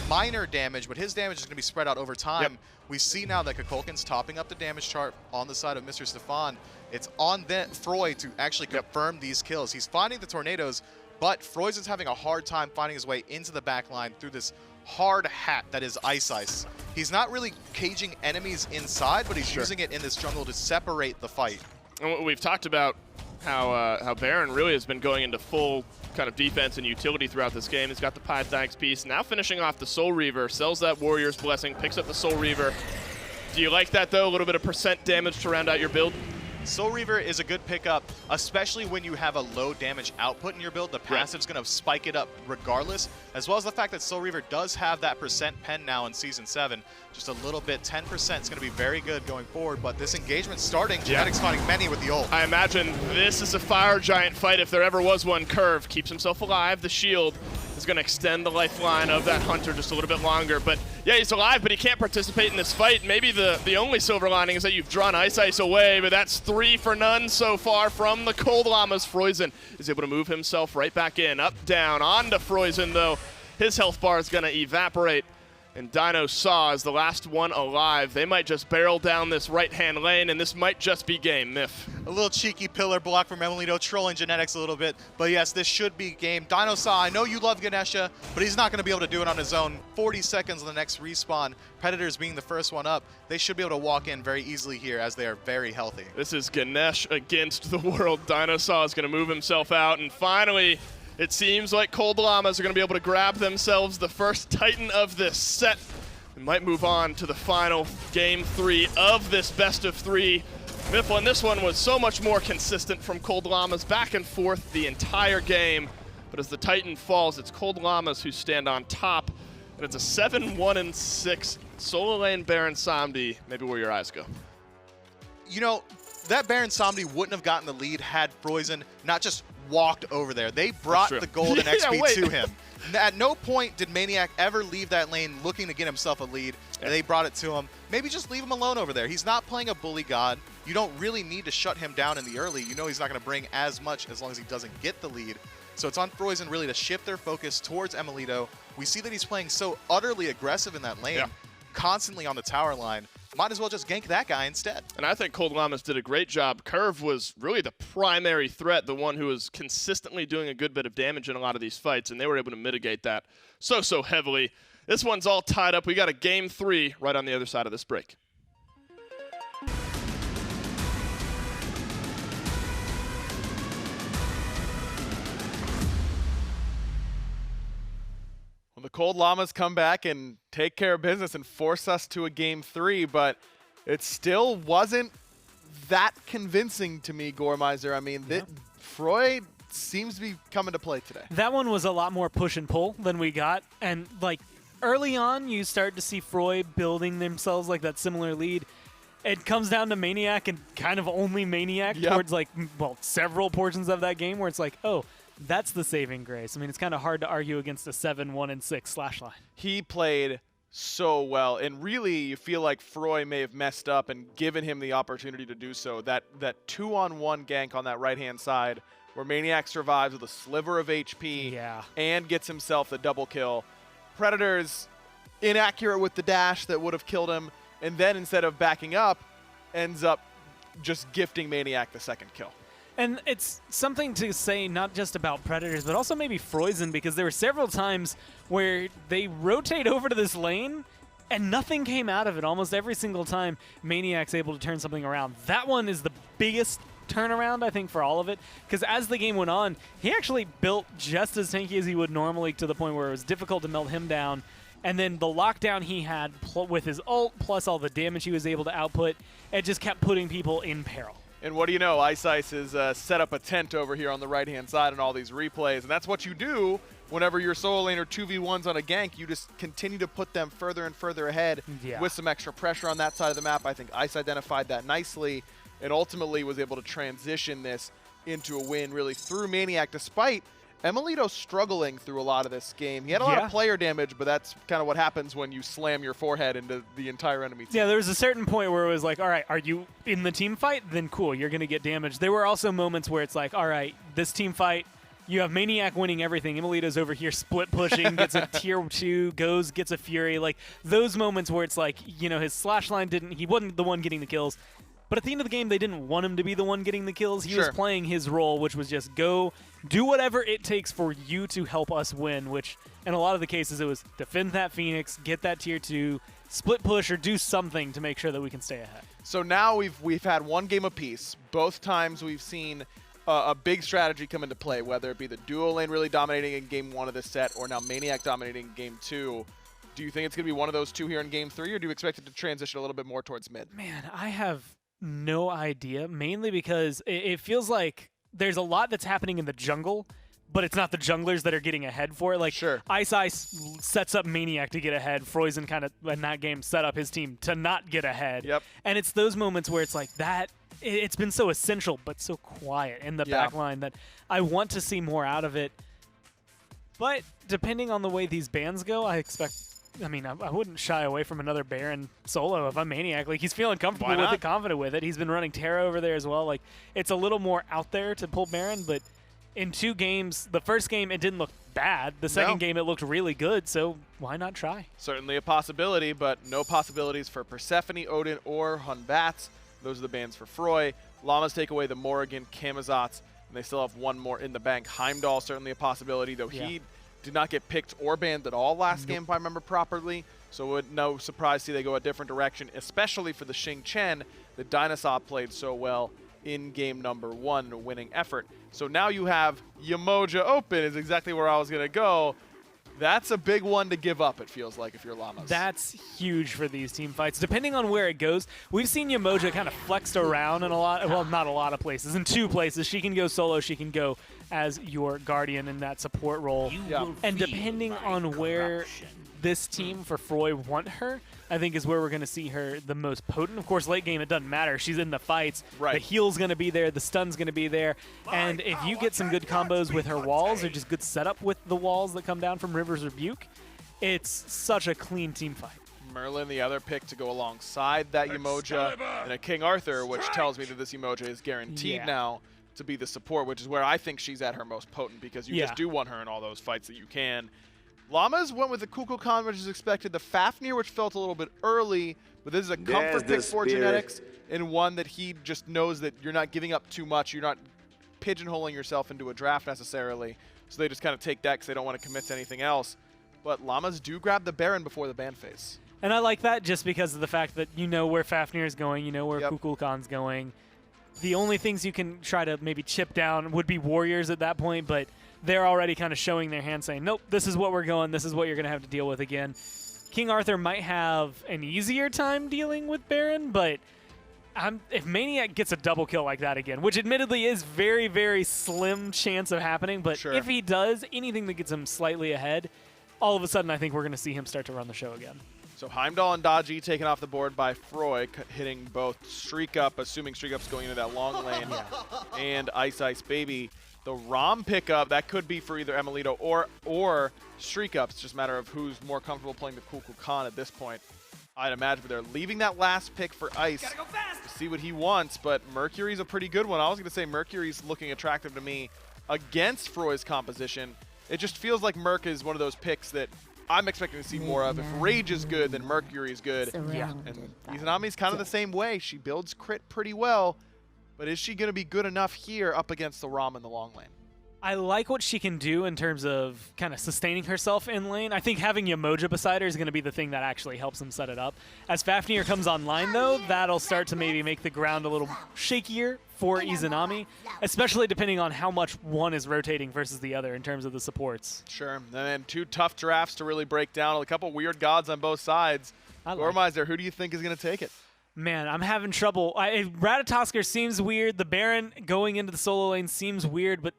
minor damage, but his damage is going to be spread out over time. We see now that Kukulkan's topping up the damage chart on the side of Mr. Stefan. It's on Froi to actually confirm these kills. He's finding the Tornadoes, but Froisan's having a hard time finding his way into the backline through this hard hat that is iceice. He's not really caging enemies inside, but he's using it in this jungle to separate the fight. And we've talked about how Baron really has been going into full kind of defense and utility throughout this game. He's got the Pythax piece, now finishing off the Soul Reaver, sells that Warrior's Blessing, picks up the Soul Reaver. Do you like that, though? A little bit of percent damage to round out your build? Soul Reaver is a good pickup, especially when you have a low damage output in your build. The passive's going to spike it up regardless, as well as the fact that Soul Reaver does have that percent pen now in Season 7. Just a little bit, 10% is going to be very good going forward, but this engagement starting, Genetics finding many with the ult. I imagine this is a Fire Giant fight if there ever was one. Kerv keeps himself alive. The shield is going to extend the lifeline of that Hunter just a little bit longer. But yeah, he's alive, but he can't participate in this fight. Maybe the only silver lining is that you've drawn iceice away, but that's 3 for none so far from the Cold Llamas. Froisan is able to move himself right back in. Up, down, on to Froisan, though. His health bar is going to evaporate. And DineOhSaw is the last one alive. They might just barrel down this right-hand lane, and this might just be game. Myth. A little cheeky pillar block from emilitoo, trolling Genetics a little bit. But yes, this should be game. DineOhSaw, I know you love Ganesha, but he's not going to be able to do it on his own. 40 seconds on the next respawn. Predators being the first one up. They should be able to walk in very easily here as they are very healthy. This is Ganesh against the world. DineOhSaw is going to move himself out, and finally, it seems like Cold Llamas are going to be able to grab themselves the first Titan of this set. We might move on to the final game 3 of this best of 3. Mifflin, this one was so much more consistent from Cold Llamas, back and forth the entire game. But as the Titan falls, it's Cold Llamas who stand on top. And it's a 7-1-6 solo lane Baron Samedi, maybe where your eyes go. You know, that Baron Samedi wouldn't have gotten the lead had Froisan not just walked over there. They brought the golden XP to him. At no point did maniaK ever leave that lane looking to get himself a lead. And they brought it to him. Maybe just leave him alone over there. He's not playing a bully god. You don't really need to shut him down in the early. You know he's not going to bring as much as long as he doesn't get the lead. So it's on Froisan really to shift their focus towards emilitoo. We see that he's playing so utterly aggressive in that lane, constantly on the tower line. Might as well just gank that guy instead. And I think Cold Llamas did a great job. Kerv was really the primary threat, the one who was consistently doing a good bit of damage in a lot of these fights, and they were able to mitigate that so heavily. This one's all tied up. We got a game 3 right on the other side of this break. The Cold Llamas come back and take care of business and force us to a game 3, but it still wasn't that convincing to me, Goremizer. I mean, Froi seems to be coming to play today. That one was a lot more push and pull than we got, and like early on, you start to see Froi building themselves like that similar lead. It comes down to maniaK and kind of only maniaK towards like, well, several portions of that game where it's like, oh, that's the saving grace. I mean, it's kind of hard to argue against a 7-1-6 slash line. He played so well, and really you feel like Froi may have messed up and given him the opportunity to do so. That 2-on-1 gank on that right-hand side where maniaK survives with a sliver of HP and gets himself the double kill. Predator's inaccurate with the dash that would have killed him, and then instead of backing up, ends up just gifting maniaK the second kill. And it's something to say not just about Predators, but also maybe Froisan, because there were several times where they rotate over to this lane and nothing came out of it. Almost every single time, maniaK's able to turn something around. That one is the biggest turnaround, I think, for all of it, because as the game went on, he actually built just as tanky as he would normally, to the point where it was difficult to melt him down. And then the lockdown he had with his ult, plus all the damage he was able to output, it just kept putting people in peril. And what do you know, iceice has set up a tent over here on the right-hand side in all these replays, and that's what you do whenever your solo laner 2v1s on a gank. You just continue to put them further and further ahead with some extra pressure on that side of the map. I think Ice identified that nicely and ultimately was able to transition this into a win really through maniaK, despite emilitoo struggling through a lot of this game. He had a lot of player damage, but that's kind of what happens when you slam your forehead into the entire enemy team. Yeah, there was a certain point where it was like, all right, are you in the team fight? Then cool, you're going to get damaged. There were also moments where it's like, all right, this team fight, you have maniaK winning everything. emilitoo's over here split pushing, gets a tier 2, gets a Fury. Like those moments where it's like, you know, his slash line he wasn't the one getting the kills. But at the end of the game, they didn't want him to be the one getting the kills. He was playing his role, which was just go do whatever it takes for you to help us win, which in a lot of the cases it was defend that Phoenix, get that tier 2, split push, or do something to make sure that we can stay ahead. So now we've had one game apiece. Both times we've seen a big strategy come into play, whether it be the duo lane really dominating in game 1 of this set or now maniaK dominating in game 2. Do you think it's going to be one of those two here in game 3, or do you expect it to transition a little bit more towards mid? Man, I have no idea, mainly because it feels like there's a lot that's happening in the jungle, but it's not the junglers that are getting ahead for it. Like, sure. iceice sets up maniaKK to get ahead. Froisan kind of, in that game, set up his team to not get ahead. Yep. And it's those moments where it's like that, it's been so essential, but so quiet in the back line that I want to see more out of it. But depending on the way these bans go, I expect, I mean, I wouldn't shy away from another Baron solo if I'm maniaKK. Like, he's feeling comfortable with it, confident with it. He's been running Terra over there as well. Like, it's a little more out there to pull Baron, but in 2 games, the first game, it didn't look bad. The second game, it looked really good, so why not try? Certainly a possibility, but no possibilities for Persephone, Odin, or Hunbats. Those are the bans for Froi. Llamas take away the Morrigan, Camazotz, and they still have one more in the bank. Heimdallr, certainly a possibility, though he did not get picked or banned at all last game, if I remember properly. So no surprise to see they go a different direction, especially for the Xing Chen that DineOhSaw played so well in game number 1, winning effort. So now you have Yemoja open is exactly where I was going to go. That's a big one to give up, it feels like, if you're Llamas. That's huge for these team fights. Depending on where it goes, we've seen Yemoja kind of flexed around in a lot, well, not a lot of places. In 2 places, she can go solo, she can go as your Guardian in that support role. And depending on where this team for Froi want her, I think is where we're going to see her the most potent. Of course, late game, it doesn't matter. She's in the fights. Right. The heal's going to be there. The stun's going to be there. And if you get some good combos with her walls or just good setup with the walls that come down from River's Rebuke, it's such a clean team fight. Merlin, the other pick to go alongside that Yemoja, and a King Arthur, which tells me that this Yemoja is guaranteed now to be the support, which is where I think she's at her most potent, because you just do want her in all those fights that you can. Llamas went with the Kukulkan, which is expected. The Fafnir, which felt a little bit early, but this is a comfort pick for genetics, and one that he just knows that you're not giving up too much. You're not pigeonholing yourself into a draft necessarily, so they just kind of take that because they don't want to commit to anything else. But Llamas do grab the Baron before the ban phase. And I like that just because of the fact that you know where Fafnir is going, you know where Kukulkan's going. The only things you can try to maybe chip down would be warriors at that point, but they're already kind of showing their hand saying, nope, this is what we're going, this is what you're going to have to deal with again. King Arthur might have an easier time dealing with Baron, but if maniaKK gets a double kill like that again, which admittedly is very, very slim chance of happening, but if he does, anything that gets him slightly ahead, all of a sudden I think we're going to see him start to run the show again. So Heimdallr and Dodgy taken off the board by Froi, hitting both StreakUp, assuming StreakUp's going into that long lane, and iceice Baby. The ROM pickup, that could be for either emilitoo or StreakUp. It's just a matter of who's more comfortable playing the Kukulkan at this point. I'd imagine, but they're leaving that last pick for Ice to see what he wants, but Mercury's a pretty good one. I was going to say Mercury's looking attractive to me against Froi's composition. It just feels like Merc is one of those picks that I'm expecting to see more of. If Rage is good, then Mercury is good. And Izanami's kind of the same way. She builds crit pretty well, but is she going to be good enough here up against the ROM in the long lane? I like what she can do in terms of kind of sustaining herself in lane. I think having Yemoja beside her is going to be the thing that actually helps him set it up. As Fafnir comes online, though, that'll start to maybe make the ground a little shakier for Izanami, especially depending on how much one is rotating versus the other in terms of the supports. Sure. And then 2 tough drafts to really break down. A couple weird gods on both sides. Gormeister, who do you think is going to take it? Man, I'm having trouble. Ratatoskr seems weird. The Baron going into the solo lane seems weird, but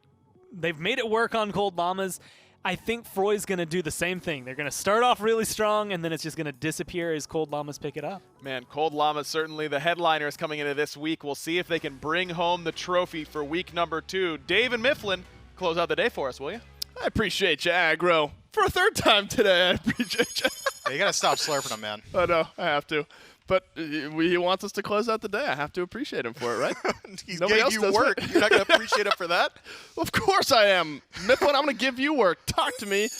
they've made it work on Cold Llamas. I think Froi's going to do the same thing. They're going to start off really strong, and then it's just going to disappear as Cold Llamas pick it up. Man, Cold Llamas certainly the headliners coming into this week. We'll see if they can bring home the trophy for week number 2. Dave and Mifflin, close out the day for us, will you? I appreciate you, Aggro. For a 3rd time today, I appreciate you. Yeah, you got to stop slurping them, man. I know, I have to. But he wants us to close out the day. I have to appreciate him for it, right? He gave you work. You're not going to appreciate him for that? Of course I am. Mifflin, I'm going to give you work. Talk to me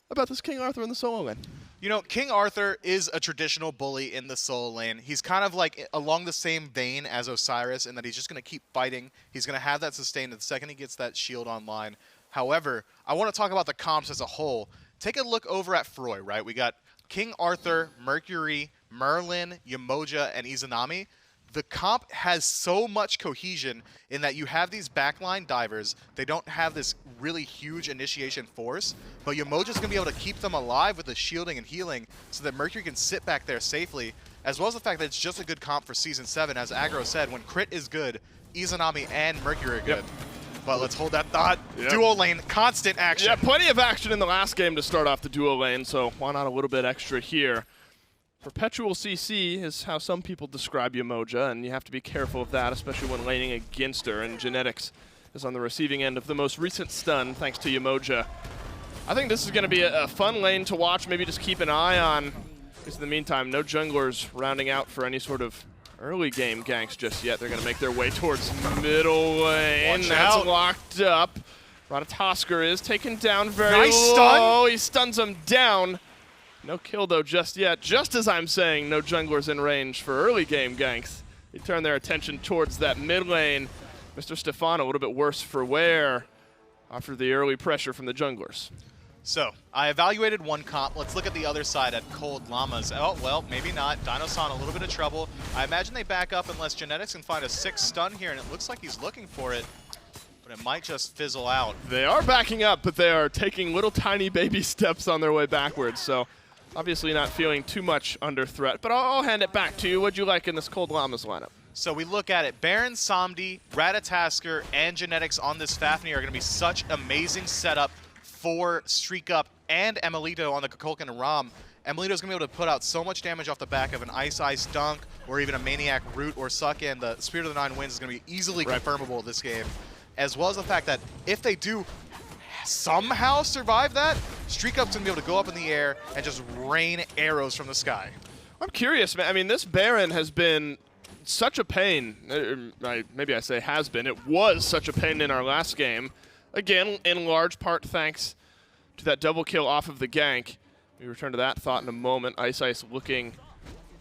about this King Arthur in the solo lane. You know, King Arthur is a traditional bully in the solo lane. He's kind of like along the same vein as Osiris in that he's just going to keep fighting. He's going to have that sustain the second he gets that shield online. However, I want to talk about the comps as a whole. Take a look over at Froi, right? We got King Arthur, Mercury, Merlin, Yemoja, and Izanami. The comp has so much cohesion in that you have these backline divers. They don't have this really huge initiation force, but Yemoja's going to be able to keep them alive with the shielding and healing so that Mercury can sit back there safely. as well as the fact that it's just a good comp for Season 7. As Aggro said, when crit is good, Izanami and Mercury are good. But let's hold that thought. Dual lane, constant action. Yeah, plenty of action in the last game to start off the dual lane, so why not a little bit extra here? Perpetual CC is how some people describe Yamoja, and you have to be careful of that, especially when laning against her, and Genetics is on the receiving end of the most recent stun, thanks to Yamoja. I think this is going to be a fun lane to watch, maybe just keep an eye on. Because in the meantime, no junglers rounding out for any sort of early game ganks just yet. They're going to make their way towards middle lane. Watch That's out. locked up. Ratatosker is taken down very Nice low. stun. He stuns him down. No kill, though, just yet. Just as I'm saying, no junglers in range for early game ganks. They turn their attention towards that mid lane. Mr. Stefano a little bit worse for wear after the early pressure from the junglers. So, I evaluated one comp. Let's look at the other side at Cold Llamas. Oh, well, maybe not. DineOhSaw in a little bit of trouble. I imagine they back up unless Genetics can find a 6 stun here, and it looks like he's looking for it. But it might just fizzle out. They are backing up, but they are taking little tiny baby steps on their way backwards, so obviously not feeling too much under threat. But I'll hand it back to you. What'd you like in this Cold Llamas lineup? So we look at it. Baron, Samedi, Ratatosker, and Genetics on this Fafnir are going to be such amazing setup for StreakUp and emilitoo on the Kukulkan and Rom. emilitoo's going to be able to put out so much damage off the back of an iceice dunk or even a maniac root or suck in. The Spirit of the Nine Winds is going to be easily confirmable this game, as well as the fact that if they do somehow survive that, StreakUp's going to be able to go up in the air and just rain arrows from the sky. I'm curious, man. I mean, this Baron has been such a pain. Maybe I say has been. It was such a pain in our last game. Again, in large part thanks to that double kill off of the gank. We return to that thought in a moment. iceice looking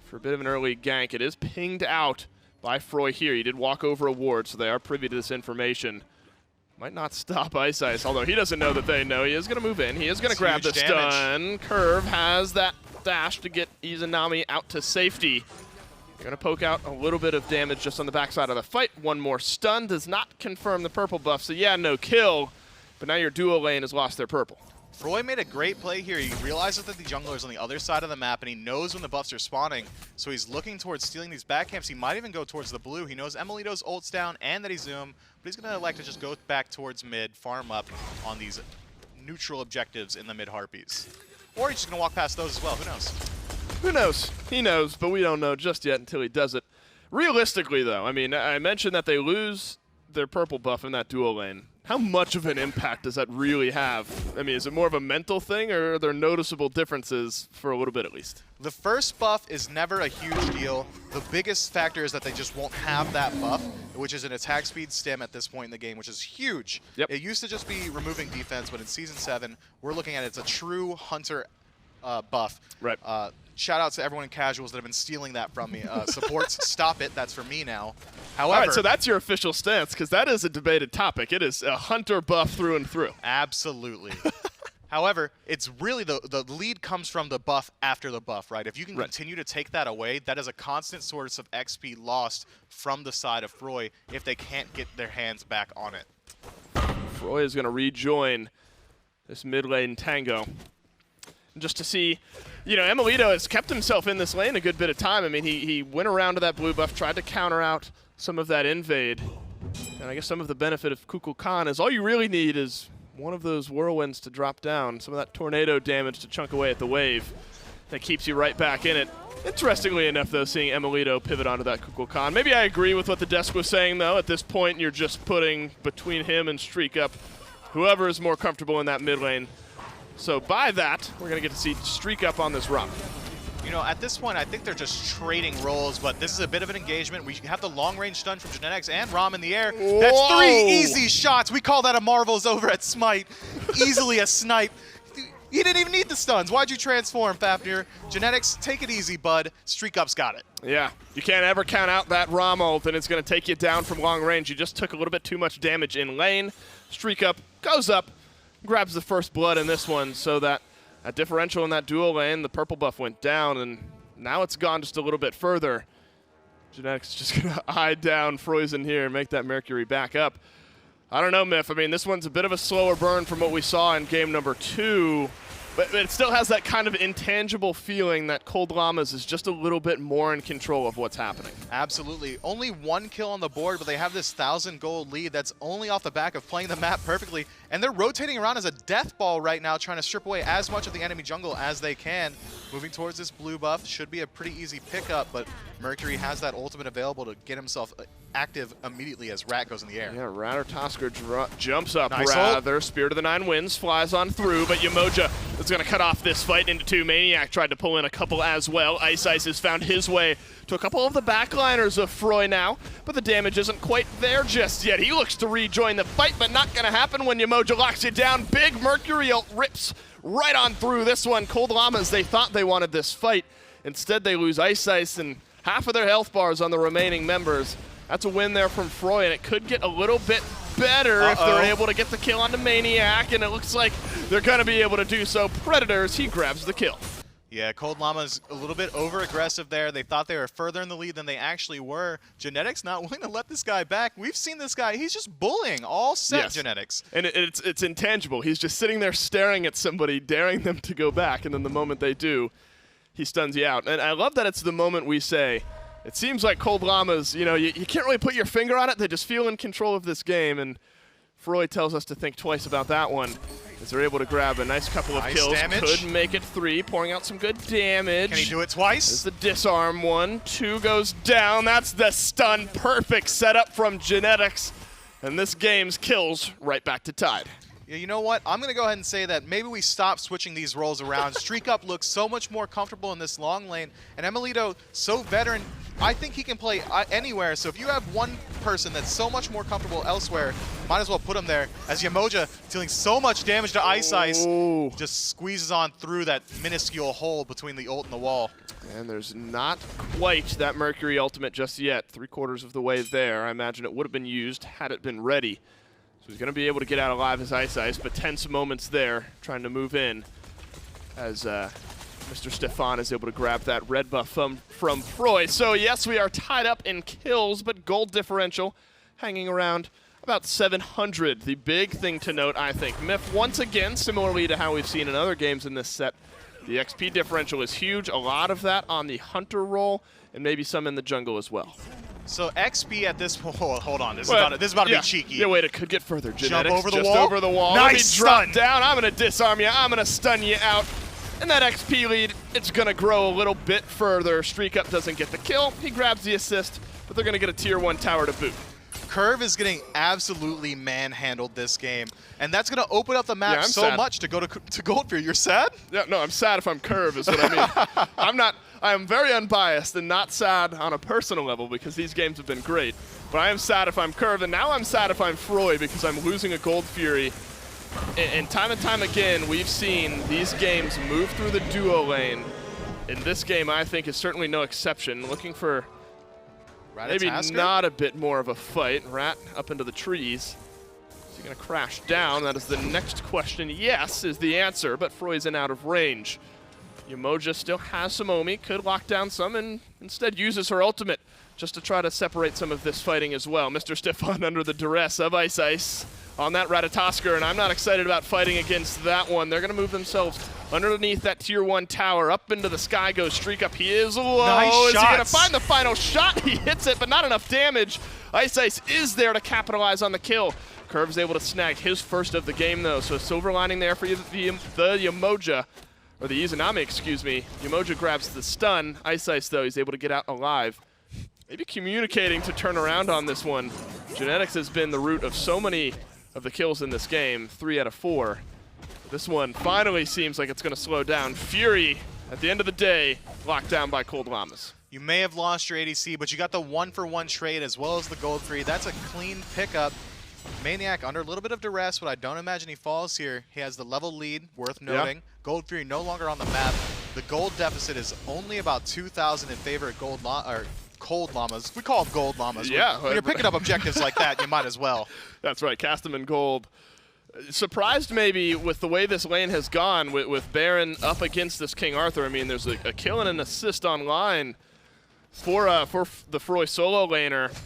for a bit of an early gank. It is pinged out by Froi here. He did walk over a ward, so they are privy to this information. Might not stop iceice, although he doesn't know that they know. He is going to move in. He is going to grab the stun. Kerv has that dash to get Izanami out to safety. You're going to poke out a little bit of damage just on the backside of the fight. One more stun does not confirm the purple buff, so yeah, no kill. But now your duo lane has lost their purple. Froi made a great play here. He realizes that the jungler is on the other side of the map, and he knows when the buffs are spawning, so he's looking towards stealing these back camps. He might even go towards the blue. He knows emilitoo's ult's down and that he's Zoom, but he's going to elect to just go back towards mid, farm up on these neutral objectives in the mid harpies. Or he's just going to walk past those as well. Who knows? Who knows? He knows, but we don't know just yet until he does it. Realistically, though, I mean, I mentioned that they lose their purple buff in that duo lane. How much of an impact does that really have? I mean, is it more of a mental thing, or are there noticeable differences for a little bit at least? The first buff is never a huge deal. The biggest factor is that they just won't have that buff, which is an attack speed stim at this point in the game, which is huge. Yep. It used to just be removing defense, but in Season 7, we're looking at it's a true hunter buff. Right. Shout out to everyone in casuals that have been stealing that from me. Supports, stop it. That's for me now. However, all right, so that's your official stance, because that is a debated topic. It is a hunter buff through and through. Absolutely. However, it's really the lead comes from the buff after the buff, right? If you can continue to take that away, that is a constant source of XP lost from the side of Froi if they can't get their hands back on it. Froi is going to rejoin this mid lane tango. Just to see, you know, emilitoo has kept himself in this lane a good bit of time. I mean, he went around to that blue buff, tried to counter out some of that invade. And I guess some of the benefit of Kukulkan is all you really need is one of those whirlwinds to drop down, some of that tornado damage to chunk away at the wave. That keeps you right back in it. Interestingly enough, though, seeing emilitoo pivot onto that Kukulkan. Maybe I agree with what the desk was saying, though. At this point, you're just putting between him and StreakUp whoever is more comfortable in that mid lane. So by that, we're going to get to see StreakUp on this run. You know, at this point, I think they're just trading roles, but this is a bit of an engagement. We have the long-range stun from Genetics and Rom in the air. Whoa. That's 3 easy shots. We call that a Marvels over at Smite. Easily a snipe. You didn't even need the stuns. Why'd you transform, Fafnir? Genetics, take it easy, bud. StreakUp's got it. Yeah, you can't ever count out that Rom ult, and it's going to take you down from long range. You just took a little bit too much damage in lane. StreakUp goes up, grabs the first blood in this one, so that differential in that dual lane, the purple buff went down, and now it's gone just a little bit further. Genetics just going to eye down Froisan here and make that Mercury back up. I don't know, Myth. I mean, this one's a bit of a slower burn from what we saw in game number 2. But it still has that kind of intangible feeling that Cold Llamas is just a little bit more in control of what's happening. Absolutely. Only 1 kill on the board, but they have this 1,000 gold lead that's only off the back of playing the map perfectly. And they're rotating around as a death ball right now, trying to strip away as much of the enemy jungle as they can. Moving towards this blue buff should be a pretty easy pickup, but Mercury has that ultimate available to get himself active immediately as Rat goes in the air. Yeah, Ratatosker jumps up nice rather. ult. Spirit of the Nine Winds flies on through, but Yamoja is going to cut off this fight into 2. maniaK tried to pull in a couple as well. iceice has found his way to a couple of the backliners of Froi now, but the damage isn't quite there just yet. He looks to rejoin the fight, but not going to happen when Yamoja locks you down. Big Mercury ult rips right on through this one. Cold Llamas, they thought they wanted this fight. Instead, they lose iceice and half of their health bars on the remaining members. That's a win there from Froi, and it could get a little bit better if they're able to get the kill onto maniaK, and it looks like they're going to be able to do so. Predators, he grabs the kill. Yeah, Cold Llamas a little bit over-aggressive there. They thought they were further in the lead than they actually were. Genetics not willing to let this guy back. We've seen this guy. He's just bullying all set, yes. Genetics. And it's intangible. He's just sitting there staring at somebody, daring them to go back, and then the moment they do, he stuns you out. And I love that it's the moment we say, it seems like Cold Llamas, you know, you can't really put your finger on it. They just feel in control of this game, and Froi tells us to think twice about that one. As they're able to grab a nice couple of kills. Damage. Could make it 3, pouring out some good damage. Can he do it twice? There's the disarm one. 2 goes down. That's the stun. Perfect setup from Genetics. And this game's kills right back to tied. Yeah, you know what? I'm going to go ahead and say that maybe we stop switching these roles around. StreakUp looks so much more comfortable in this long lane, and emilitoo, so veteran, I think he can play anywhere. So if you have one person that's so much more comfortable elsewhere, might as well put him there. As Yamoja dealing so much damage to iceice, just squeezes on through that minuscule hole between the ult and the wall. And there's not quite that Mercury ultimate just yet. 3/4 of the way there. I imagine it would have been used had it been ready. So he's going to be able to get out alive as iceice, but tense moments there, trying to move in as Mr. Stefan is able to grab that red buff from Froi. So yes, we are tied up in kills, but gold differential hanging around about 700. The big thing to note, I think, Myth, once again, similarly to how we've seen in other games in this set, the XP differential is huge. A lot of that on the hunter role, and maybe some in the jungle as well. So XP at this point, hold on, this is about to be cheeky. Yeah, wait, it could get further. Jump Genetics over the just wall. over the wall. Nice Let me drop down. I'm going to disarm you. I'm going to stun you out. And that XP lead, it's going to grow a little bit further. StreakUp doesn't get the kill. He grabs the assist, but they're going to get a tier 1 tower to boot. Kerv is getting absolutely manhandled this game, and that's going to open up the map so much to go to Goldfear. You're sad? Yeah, no, I'm sad if I'm Kerv is what I mean. I am very unbiased and not sad on a personal level because these games have been great, but I am sad if I'm Kerv, and now I'm sad if I'm Froi because I'm losing a Gold Fury. And time again, we've seen these games move through the duo lane. And this game, I think, is certainly no exception. Looking for maybe not a bit more of a fight. Rat up into the trees. Is he going to crash down? That is the next question. Yes is the answer, but Froi's in out of range. Yamoja still has some Omi, could lock down some, and instead uses her ultimate just to try to separate some of this fighting as well. Mr. Stefan under the duress of iceice on that Ratatosker, and I'm not excited about fighting against that one. They're going to move themselves underneath that tier 1 tower. Up into the sky goes StreakUp. He is low. Nice is he going to shots. find the final shot? He hits it, but not enough damage. iceice is there to capitalize on the kill. Kerv's able to snag his first of the game, though, so silver lining there for the Yamoja. Or the Izanami, excuse me. Yamoja grabs the stun. iceice, though, he's able to get out alive. Maybe communicating to turn around on this one. Genetics has been the root of so many of the kills in this game, 3 out of 4. This one finally seems like it's going to slow down. Fury, at the end of the day, locked down by Cold Llamas. You may have lost your ADC, but you got the 1-for-1 trade as well as the gold free. That's a clean pickup. maniaK under a little bit of duress, but I don't imagine he falls here. He has the level lead, worth noting. Yeah. Gold Fury no longer on the map. The gold deficit is only about 2,000 in favor of Cold Llamas. We call them Gold Llamas. Yeah. When you're picking up objectives like that, you might as well. That's right, cast them in gold. Surprised maybe with the way this lane has gone with Baron up against this King Arthur. I mean, there's a kill and an assist online for the Froi solo laner.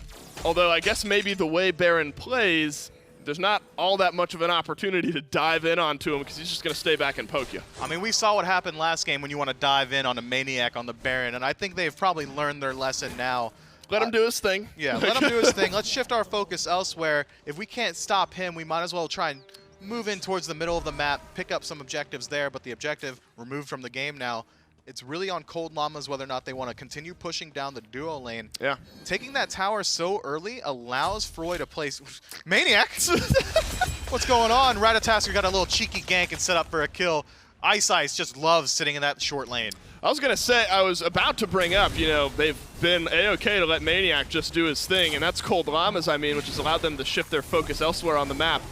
Although I guess maybe the way Baron plays, there's not all that much of an opportunity to dive in onto him because he's just going to stay back and poke you. I mean, we saw what happened last game when you want to dive in on a maniac on the Baron, and I think they've probably learned their lesson now. Let him do his thing. Yeah, let him do his thing. Let's shift our focus elsewhere. If we can't stop him, we might as well try and move in towards the middle of the map, pick up some objectives there, but the objective removed from the game now. It's really on Cold Llamas whether or not they want to continue pushing down the duo lane. Yeah. Taking that tower so early allows Froi to place... Maniac! What's going on? Ratatasker got a little cheeky gank and set up for a kill. iceice just loves sitting in that short lane. I was going to say, I was about to bring up, you know, they've been A-OK to let Maniac just do his thing, and that's Cold Llamas, I mean, which has allowed them to shift their focus elsewhere on the map.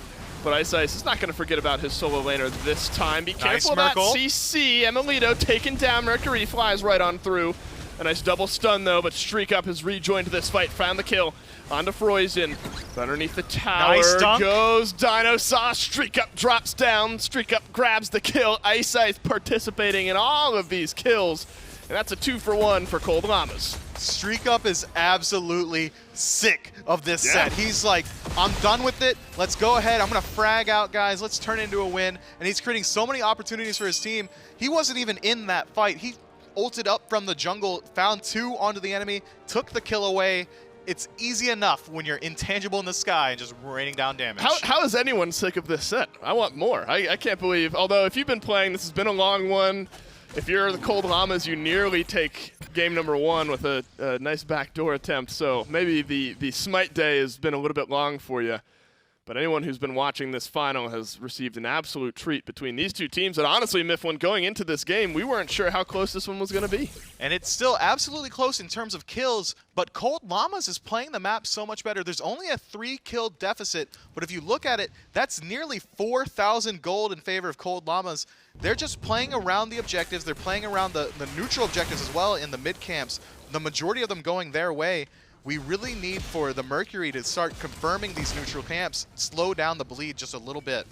But iceice is not going to forget about his solo laner this time. Be careful of that CC. emilitoo taken down. Mercury flies right on through. A nice double stun, though, but StreakUp has rejoined this fight, found the kill. Onto Froisan. Underneath the tower goes DineOhSaw. StreakUp drops down. StreakUp grabs the kill. iceice participating in all of these kills. And that's a 2-for-1 for Cold Llamas. StreakUp is absolutely sick of this set. He's like, I'm done with it. Let's go ahead. I'm going to frag out, guys. Let's turn it into a win. And he's creating so many opportunities for his team. He wasn't even in that fight. He ulted up from the jungle, found 2 onto the enemy, took the kill away. It's easy enough when you're intangible in the sky and just raining down damage. How is anyone sick of this set? I want more. I can't believe, although if you've been playing, this has been a long one. If you're the Cold Llamas, you nearly take game number 1 with a nice backdoor attempt. So maybe the smite day has been a little bit long for you. But anyone who's been watching this final has received an absolute treat between these two teams. And honestly, Mifflin, going into this game, we weren't sure how close this one was going to be. And it's still absolutely close in terms of kills, but Cold Llamas is playing the map so much better. There's only a 3-kill deficit, but if you look at it, that's nearly 4,000 gold in favor of Cold Llamas. They're just playing around the objectives. They're playing around the neutral objectives as well in the mid camps, the majority of them going their way. We really need for the Mercury to start confirming these neutral camps, slow down the bleed just a little bit.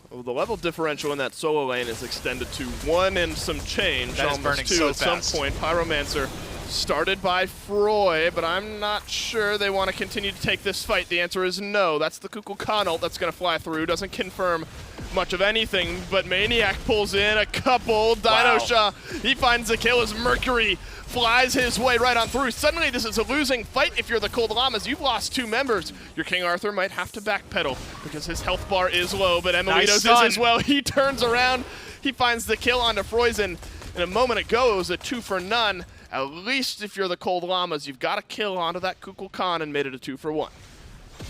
Well, the level differential in that solo lane is extended to 1 and some change, that is burning 2 so at fast. some point. Pyromancer started by Froi, but I'm not sure they want to continue to take this fight. The answer is no. That's the Kukulkan ult that's going to fly through. Doesn't confirm much of anything, but Maniac pulls in a couple. DineOhSaw, he finds the kill as Mercury flies his way right on through. Suddenly this is a losing fight if you're the Cold Llamas. You've lost 2 members. Your King Arthur might have to backpedal because his health bar is low, but emilitoo's is as well. He turns around. He finds the kill onto Froisan. And a moment ago, it was a 2-for-none. At least if you're the Cold Llamas, you've got a kill onto that Kukulkan and made it a 2-for-1.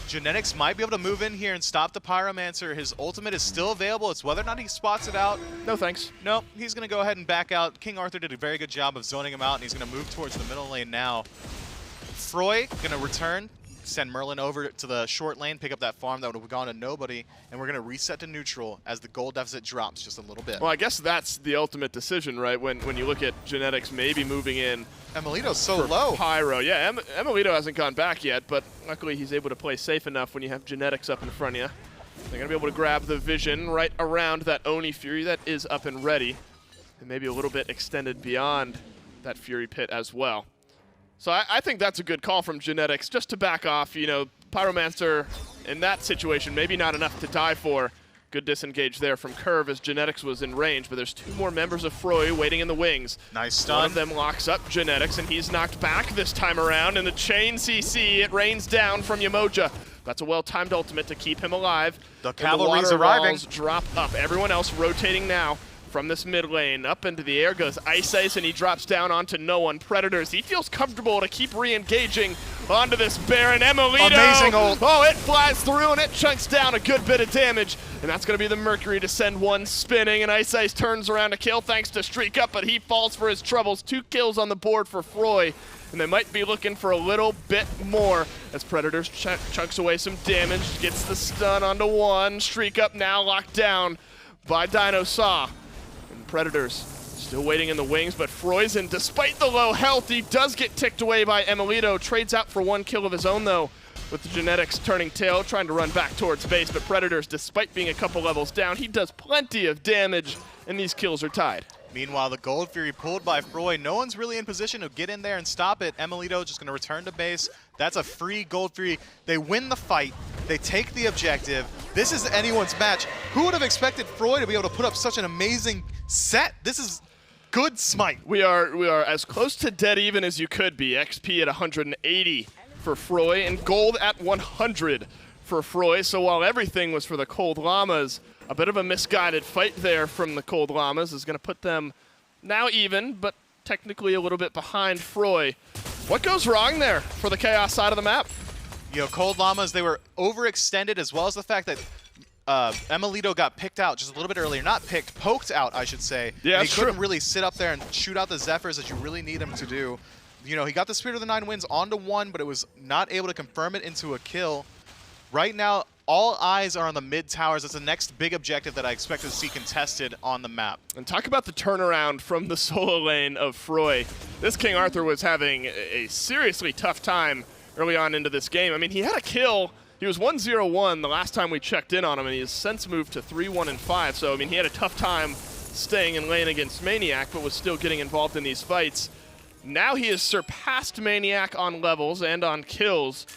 Genetics might be able to move in here and stop the Pyromancer. His ultimate is still available. It's whether or not he spots it out. No thanks. No, he's going to go ahead and back out. King Arthur did a very good job of zoning him out, and he's going to move towards the middle lane now. Froi going to return, send Merlin over to the short lane, pick up that farm that would have gone to nobody, and we're going to reset to neutral as the gold deficit drops just a little bit. Well, I guess that's the ultimate decision, right? When you look at Genetics maybe moving in. emilitoo's so low. Pyro, yeah, emilitoo hasn't gone back yet, but luckily he's able to play safe enough when you have Genetics up in front of you. They're going to be able to grab the vision right around that Oni Fury that is up and ready, and maybe a little bit extended beyond that Fury Pit as well. So I think that's a good call from Genetics, just to back off. You know, Pyromancer in that situation, maybe not enough to die for. Good disengage there from Kerv as Genetics was in range, but there's 2 more members of Froi waiting in the wings. Nice stun. One of them locks up Genetics, and he's knocked back this time around. And the chain CC, it rains down from Yamoja. That's a well-timed ultimate to keep him alive. The cavalry's arriving. Drop up. Everyone else rotating now. From this mid lane, up into the air goes iceice, and he drops down onto no one. Predators, he feels comfortable to keep re-engaging onto this Baron. emilitoo! Amazing ult. Oh, it flies through, and it chunks down a good bit of damage. And that's going to be the Mercury to send one spinning, and iceice turns around to kill thanks to StreakUp, but he falls for his troubles. 2 kills on the board for Froi, and they might be looking for a little bit more as Predators chunks away some damage, gets the stun onto one. StreakUp now locked down by DineOhSaw. Predators still waiting in the wings, but Froisan, despite the low health, he does get ticked away by emilitoo. Trades out for 1 kill of his own, though, with the Genetics turning tail, trying to run back towards base. But Predators, despite being a couple levels down, he does plenty of damage, and these kills are tied. Meanwhile, the Gold Fury pulled by Froi. No one's really in position to get in there and stop it. emilitoo just going to return to base. That's a free Gold Fury. They win the fight. They take the objective. This is anyone's match. Who would have expected Froi to be able to put up such an amazing set? This is good Smite. We are as close to dead even as you could be. XP at 180 for Froi and gold at 100 for Froi. So while everything was for the Cold Llamas, a bit of a misguided fight there from the Cold Llamas is going to put them now even, but technically a little bit behind Froi. What goes wrong there for the Chaos side of the map? You know, Cold Llamas, they were overextended, as well as the fact that emilitoo got picked out just a little bit earlier. Not picked, poked out, I should say. Yeah, he couldn't really sit up there and shoot out the Zephyrs that you really need him to do. You know, he got the Spirit of the Nine Winds onto one, but it was not able to confirm it into a kill. Right now, all eyes are on the mid towers. That's the next big objective that I expect to see contested on the map. And talk about the turnaround from the solo lane of Froi. This King Arthur was having a seriously tough time early on into this game. I mean, he had a kill. He was 1-0-1 the last time we checked in on him, and he has since moved to 3-1-5. So, I mean, he had a tough time staying in lane against maniaKK, but was still getting involved in these fights. Now he has surpassed maniaKK on levels and on kills.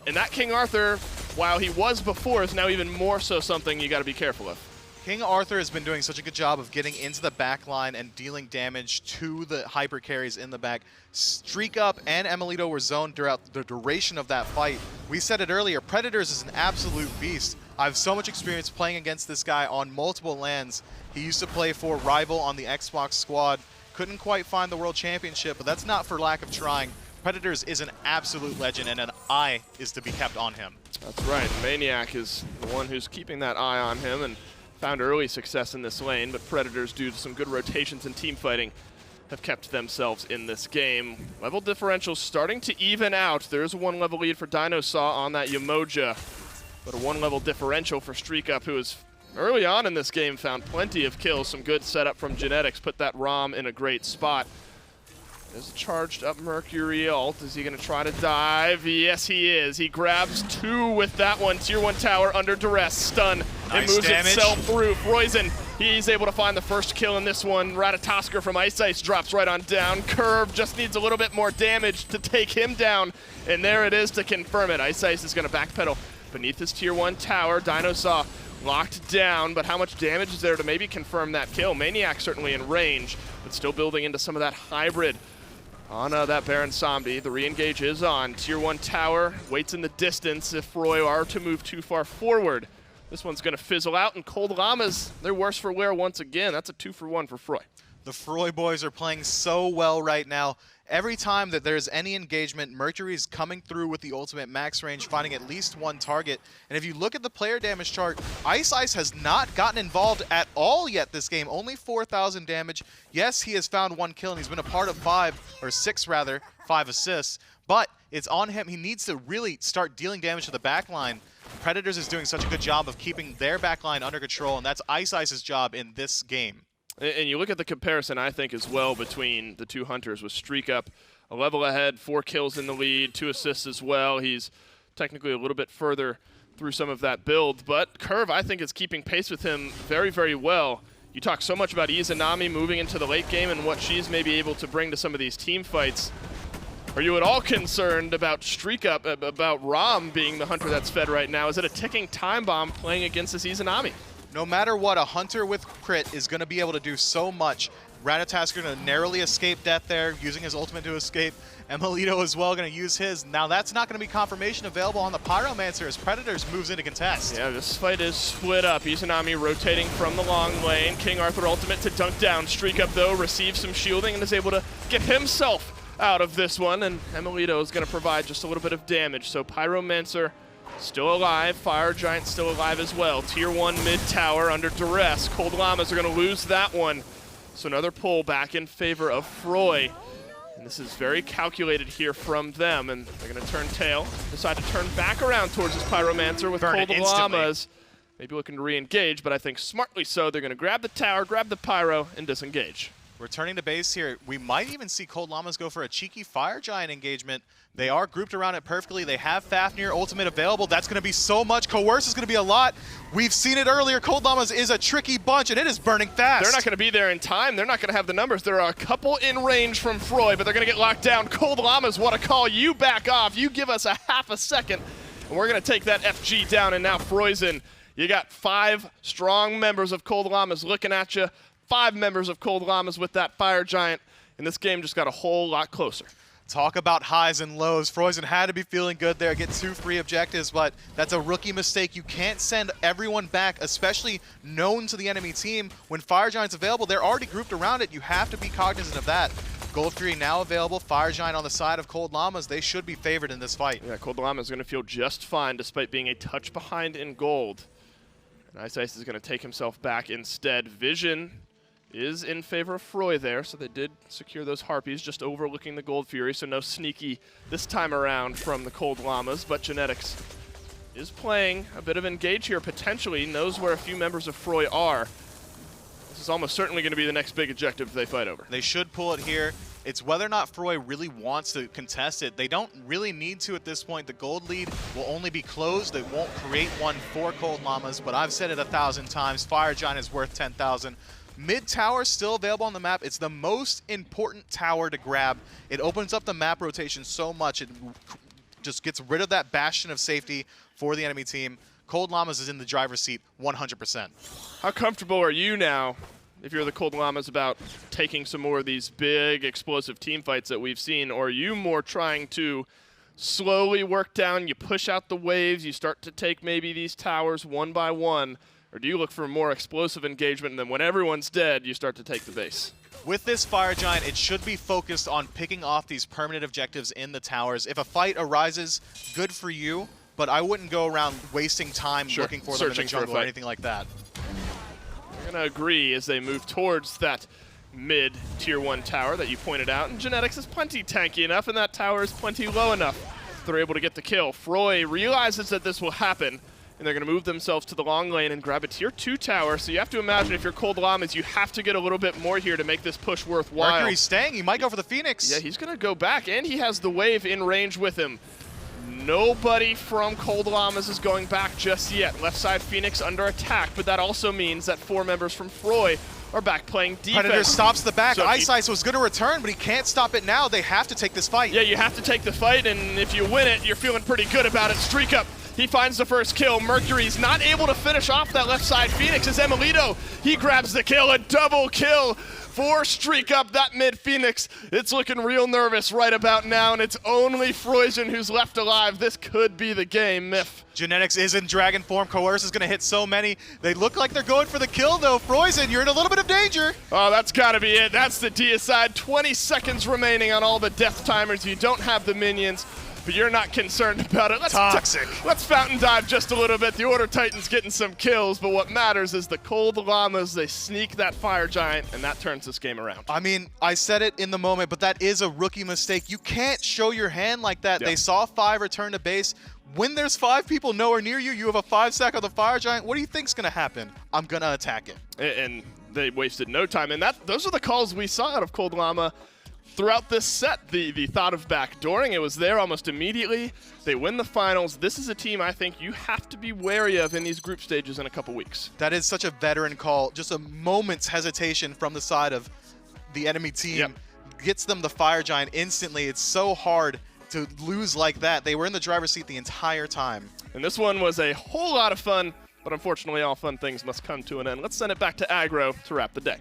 And that King Arthur, while he was before, is now even more so something you got to be careful of. King Arthur has been doing such a good job of getting into the back line and dealing damage to the hyper carries in the back. StreakUp and emilitoo were zoned throughout the duration of that fight. We said it earlier, Predators is an absolute beast. I have so much experience playing against this guy on multiple lands. He used to play for Rival on the Xbox squad. Couldn't quite find the World Championship, but that's not for lack of trying. Predators is an absolute legend, and an eye is to be kept on him. That's right. maniaKK is the one who's keeping that eye on him and found early success in this lane, but Predators, due to some good rotations and team fighting, have kept themselves in this game. Level differential starting to even out. There's a 1-level lead for DineOhSaw on that Yamoja, but a 1-level differential for StreakUp, who has early on in this game found plenty of kills. Some good setup from Genetics, put that ROM in a great spot. There's a charged up Mercury ult. Is he going to try to dive? Yes, he is. He grabs 2 with that one. Tier 1 tower under duress. Stun. Nice it moves damage. itself through. Froisan, he's able to find the first kill in this one. Ratatosker from iceice drops right on down. Kerv just needs a little bit more damage to take him down. And there it is to confirm it. iceice is going to backpedal beneath his Tier 1 tower. DineOhSaw locked down, but how much damage is there to maybe confirm that kill? maniaKK certainly in range, but still building into some of that hybrid. On that Baron Samedi, the re-engage is on. Tier 1 tower waits in the distance if Froi are to move too far forward. This one's going to fizzle out, and Cold Llamas, they're worse for wear once again. That's a 2-for-1 for Froi. The Froi boys are playing so well right now. Every time that there's any engagement, Mercury's coming through with the ultimate max range, finding at least one target. And if you look at the player damage chart, iceice has not gotten involved at all yet this game. Only 4,000 damage. Yes, he has found 1 kill, and he's been a part of 5 assists. But it's on him. He needs to really start dealing damage to the backline. Predators is doing such a good job of keeping their backline under control, and that's iceice's job in this game. And you look at the comparison, I think, as well between the two hunters with StreakUp a level ahead, 4 kills in the lead, 2 assists as well. He's technically a little bit further through some of that build, but kervv, I think, is keeping pace with him very, very well. You talk so much about Izanami moving into the late game and what she's maybe able to bring to some of these team fights. Are you at all concerned about StreakUp, about Rom being the hunter that's fed right now? Is it a ticking time bomb playing against this Izanami? No matter what, a hunter with crit is going to be able to do so much. Ratatosker going to narrowly escape death there, using his ultimate to escape. emilitoo as well going to use his. Now that's not going to be confirmation available on the Pyromancer as Predators moves into contest. Yeah, this fight is split up. Izanami rotating from the long lane. King Arthur ultimate to dunk down. StreakUp, though, receives some shielding and is able to get himself out of this one. And emilitoo is going to provide just a little bit of damage. So Pyromancer still alive. Fire Giant still alive as well. Tier 1 mid tower under duress. Cold Llamas are going to lose that one. So another pull back in favor of Froi. And this is very calculated here from them. And they're going to turn tail. Decide to turn back around towards this Pyromancer with Cold Llamas. Maybe looking to re-engage, but I think smartly so. They're going to grab the tower, grab the Pyro, and disengage. Returning to base here, we might even see Cold Llamas go for a cheeky Fire Giant engagement. They are grouped around it perfectly. They have Fafnir ultimate available. That's going to be so much. Coerce is going to be a lot. We've seen it earlier. Cold Llamas is a tricky bunch, and it is burning fast. They're not going to be there in time. They're not going to have the numbers. There are a couple in range from Froi, but they're going to get locked down. Cold Llamas want to call you back off. You give us a half a second, and we're going to take that FG down, and now Froisan, You got 5 strong members of Cold Llamas looking at you, 5 members of Cold Llamas with that Fire Giant, and this game just got a whole lot closer. Talk about highs and lows. Froisan had to be feeling good there, get 2 free objectives, but that's a rookie mistake. You can't send everyone back, especially known to the enemy team. When Fire Giant's available, they're already grouped around it. You have to be cognizant of that. Gold Fury now available, Fire Giant on the side of Cold Llamas. They should be favored in this fight. Yeah, Cold Llamas is going to feel just fine despite being a touch behind in gold. And iceice is going to take himself back instead. Vision is in favor of Froi there, so they did secure those Harpies, just overlooking the Gold Fury, so no sneaky this time around from the Cold Llamas, but Genetics is playing a bit of engage here, potentially, knows where a few members of Froi are. This is almost certainly going to be the next big objective they fight over. They should pull it here. It's whether or not Froi really wants to contest it. They don't really need to at this point. The gold lead will only be closed. They won't create one for Cold Llamas, but I've said it 1,000 times. Fire Giant is worth 10,000. Mid tower still available on the map. It's the most important tower to grab. It opens up the map rotation so much. It just gets rid of that bastion of safety for the enemy team. Cold Llamas is in the driver's seat 100%. How comfortable are you now, if you're the Cold Llamas, about taking some more of these big explosive team fights that we've seen? Or are you more trying to slowly work down, you push out the waves, you start to take maybe these towers one by one? Or do you look for more explosive engagement, and then when everyone's dead, you start to take the base? With this Fire Giant, it should be focused on picking off these permanent objectives in the towers. If a fight arises, good for you, but I wouldn't go around wasting time looking for them in the jungle or anything like that. I'm going to agree as they move towards that mid tier 1 tower that you pointed out, and Genetics is plenty tanky enough, and that tower is plenty low enough. They're able to get the kill. Froi realizes that this will happen, and they're going to move themselves to the long lane and grab a tier 2 tower. So you have to imagine if you're Cold Llamas, you have to get a little bit more here to make this push worthwhile. Mercury's staying. He might go for the Phoenix. Yeah, he's going to go back, and he has the wave in range with him. Nobody from Cold Llamas is going back just yet. Left side Phoenix under attack, but that also means that 4 members from Froi are back playing defense. Predator stops the back. So iceice was going to return, but he can't stop it now. They have to take this fight. Yeah, you have to take the fight, and if you win it, you're feeling pretty good about it. StreakUp. He finds the first kill. Mercury's not able to finish off that left side Phoenix as emilitoo. He grabs the kill, a double kill for StreakUp, that mid Phoenix. It's looking real nervous right about now, and it's only Froisan who's left alive. This could be the game, Myth. Genetics is in dragon form. Coerce is going to hit so many. They look like they're going for the kill, though. Froisan, you're in a little bit of danger. Oh, that's got to be it. That's the deicide. 20 seconds remaining on all the death timers. You don't have the minions, but you're not concerned about it. Let's fountain dive just a little bit. The Order Titan's getting some kills, but what matters is the Cold Llamas, they sneak that Fire Giant, and that turns this game around. I mean, I said it in the moment, but that is a rookie mistake. You can't show your hand like that. Yep. They saw 5 return to base. When there's 5 people nowhere near you, you have a 5 stack of the Fire Giant, what do you think's going to happen? I'm going to attack it. And they wasted no time, and those are the calls we saw out of Cold Llama throughout this set. The thought of backdooring, it was there almost immediately. They win the finals. This is a team I think you have to be wary of in these group stages in a couple weeks. That is such a veteran call. Just a moment's hesitation from the side of the enemy team gets them the Fire Giant instantly. It's so hard to lose like that. They were in the driver's seat the entire time. And this one was a whole lot of fun, but unfortunately all fun things must come to an end. Let's send it back to aggro to wrap the day.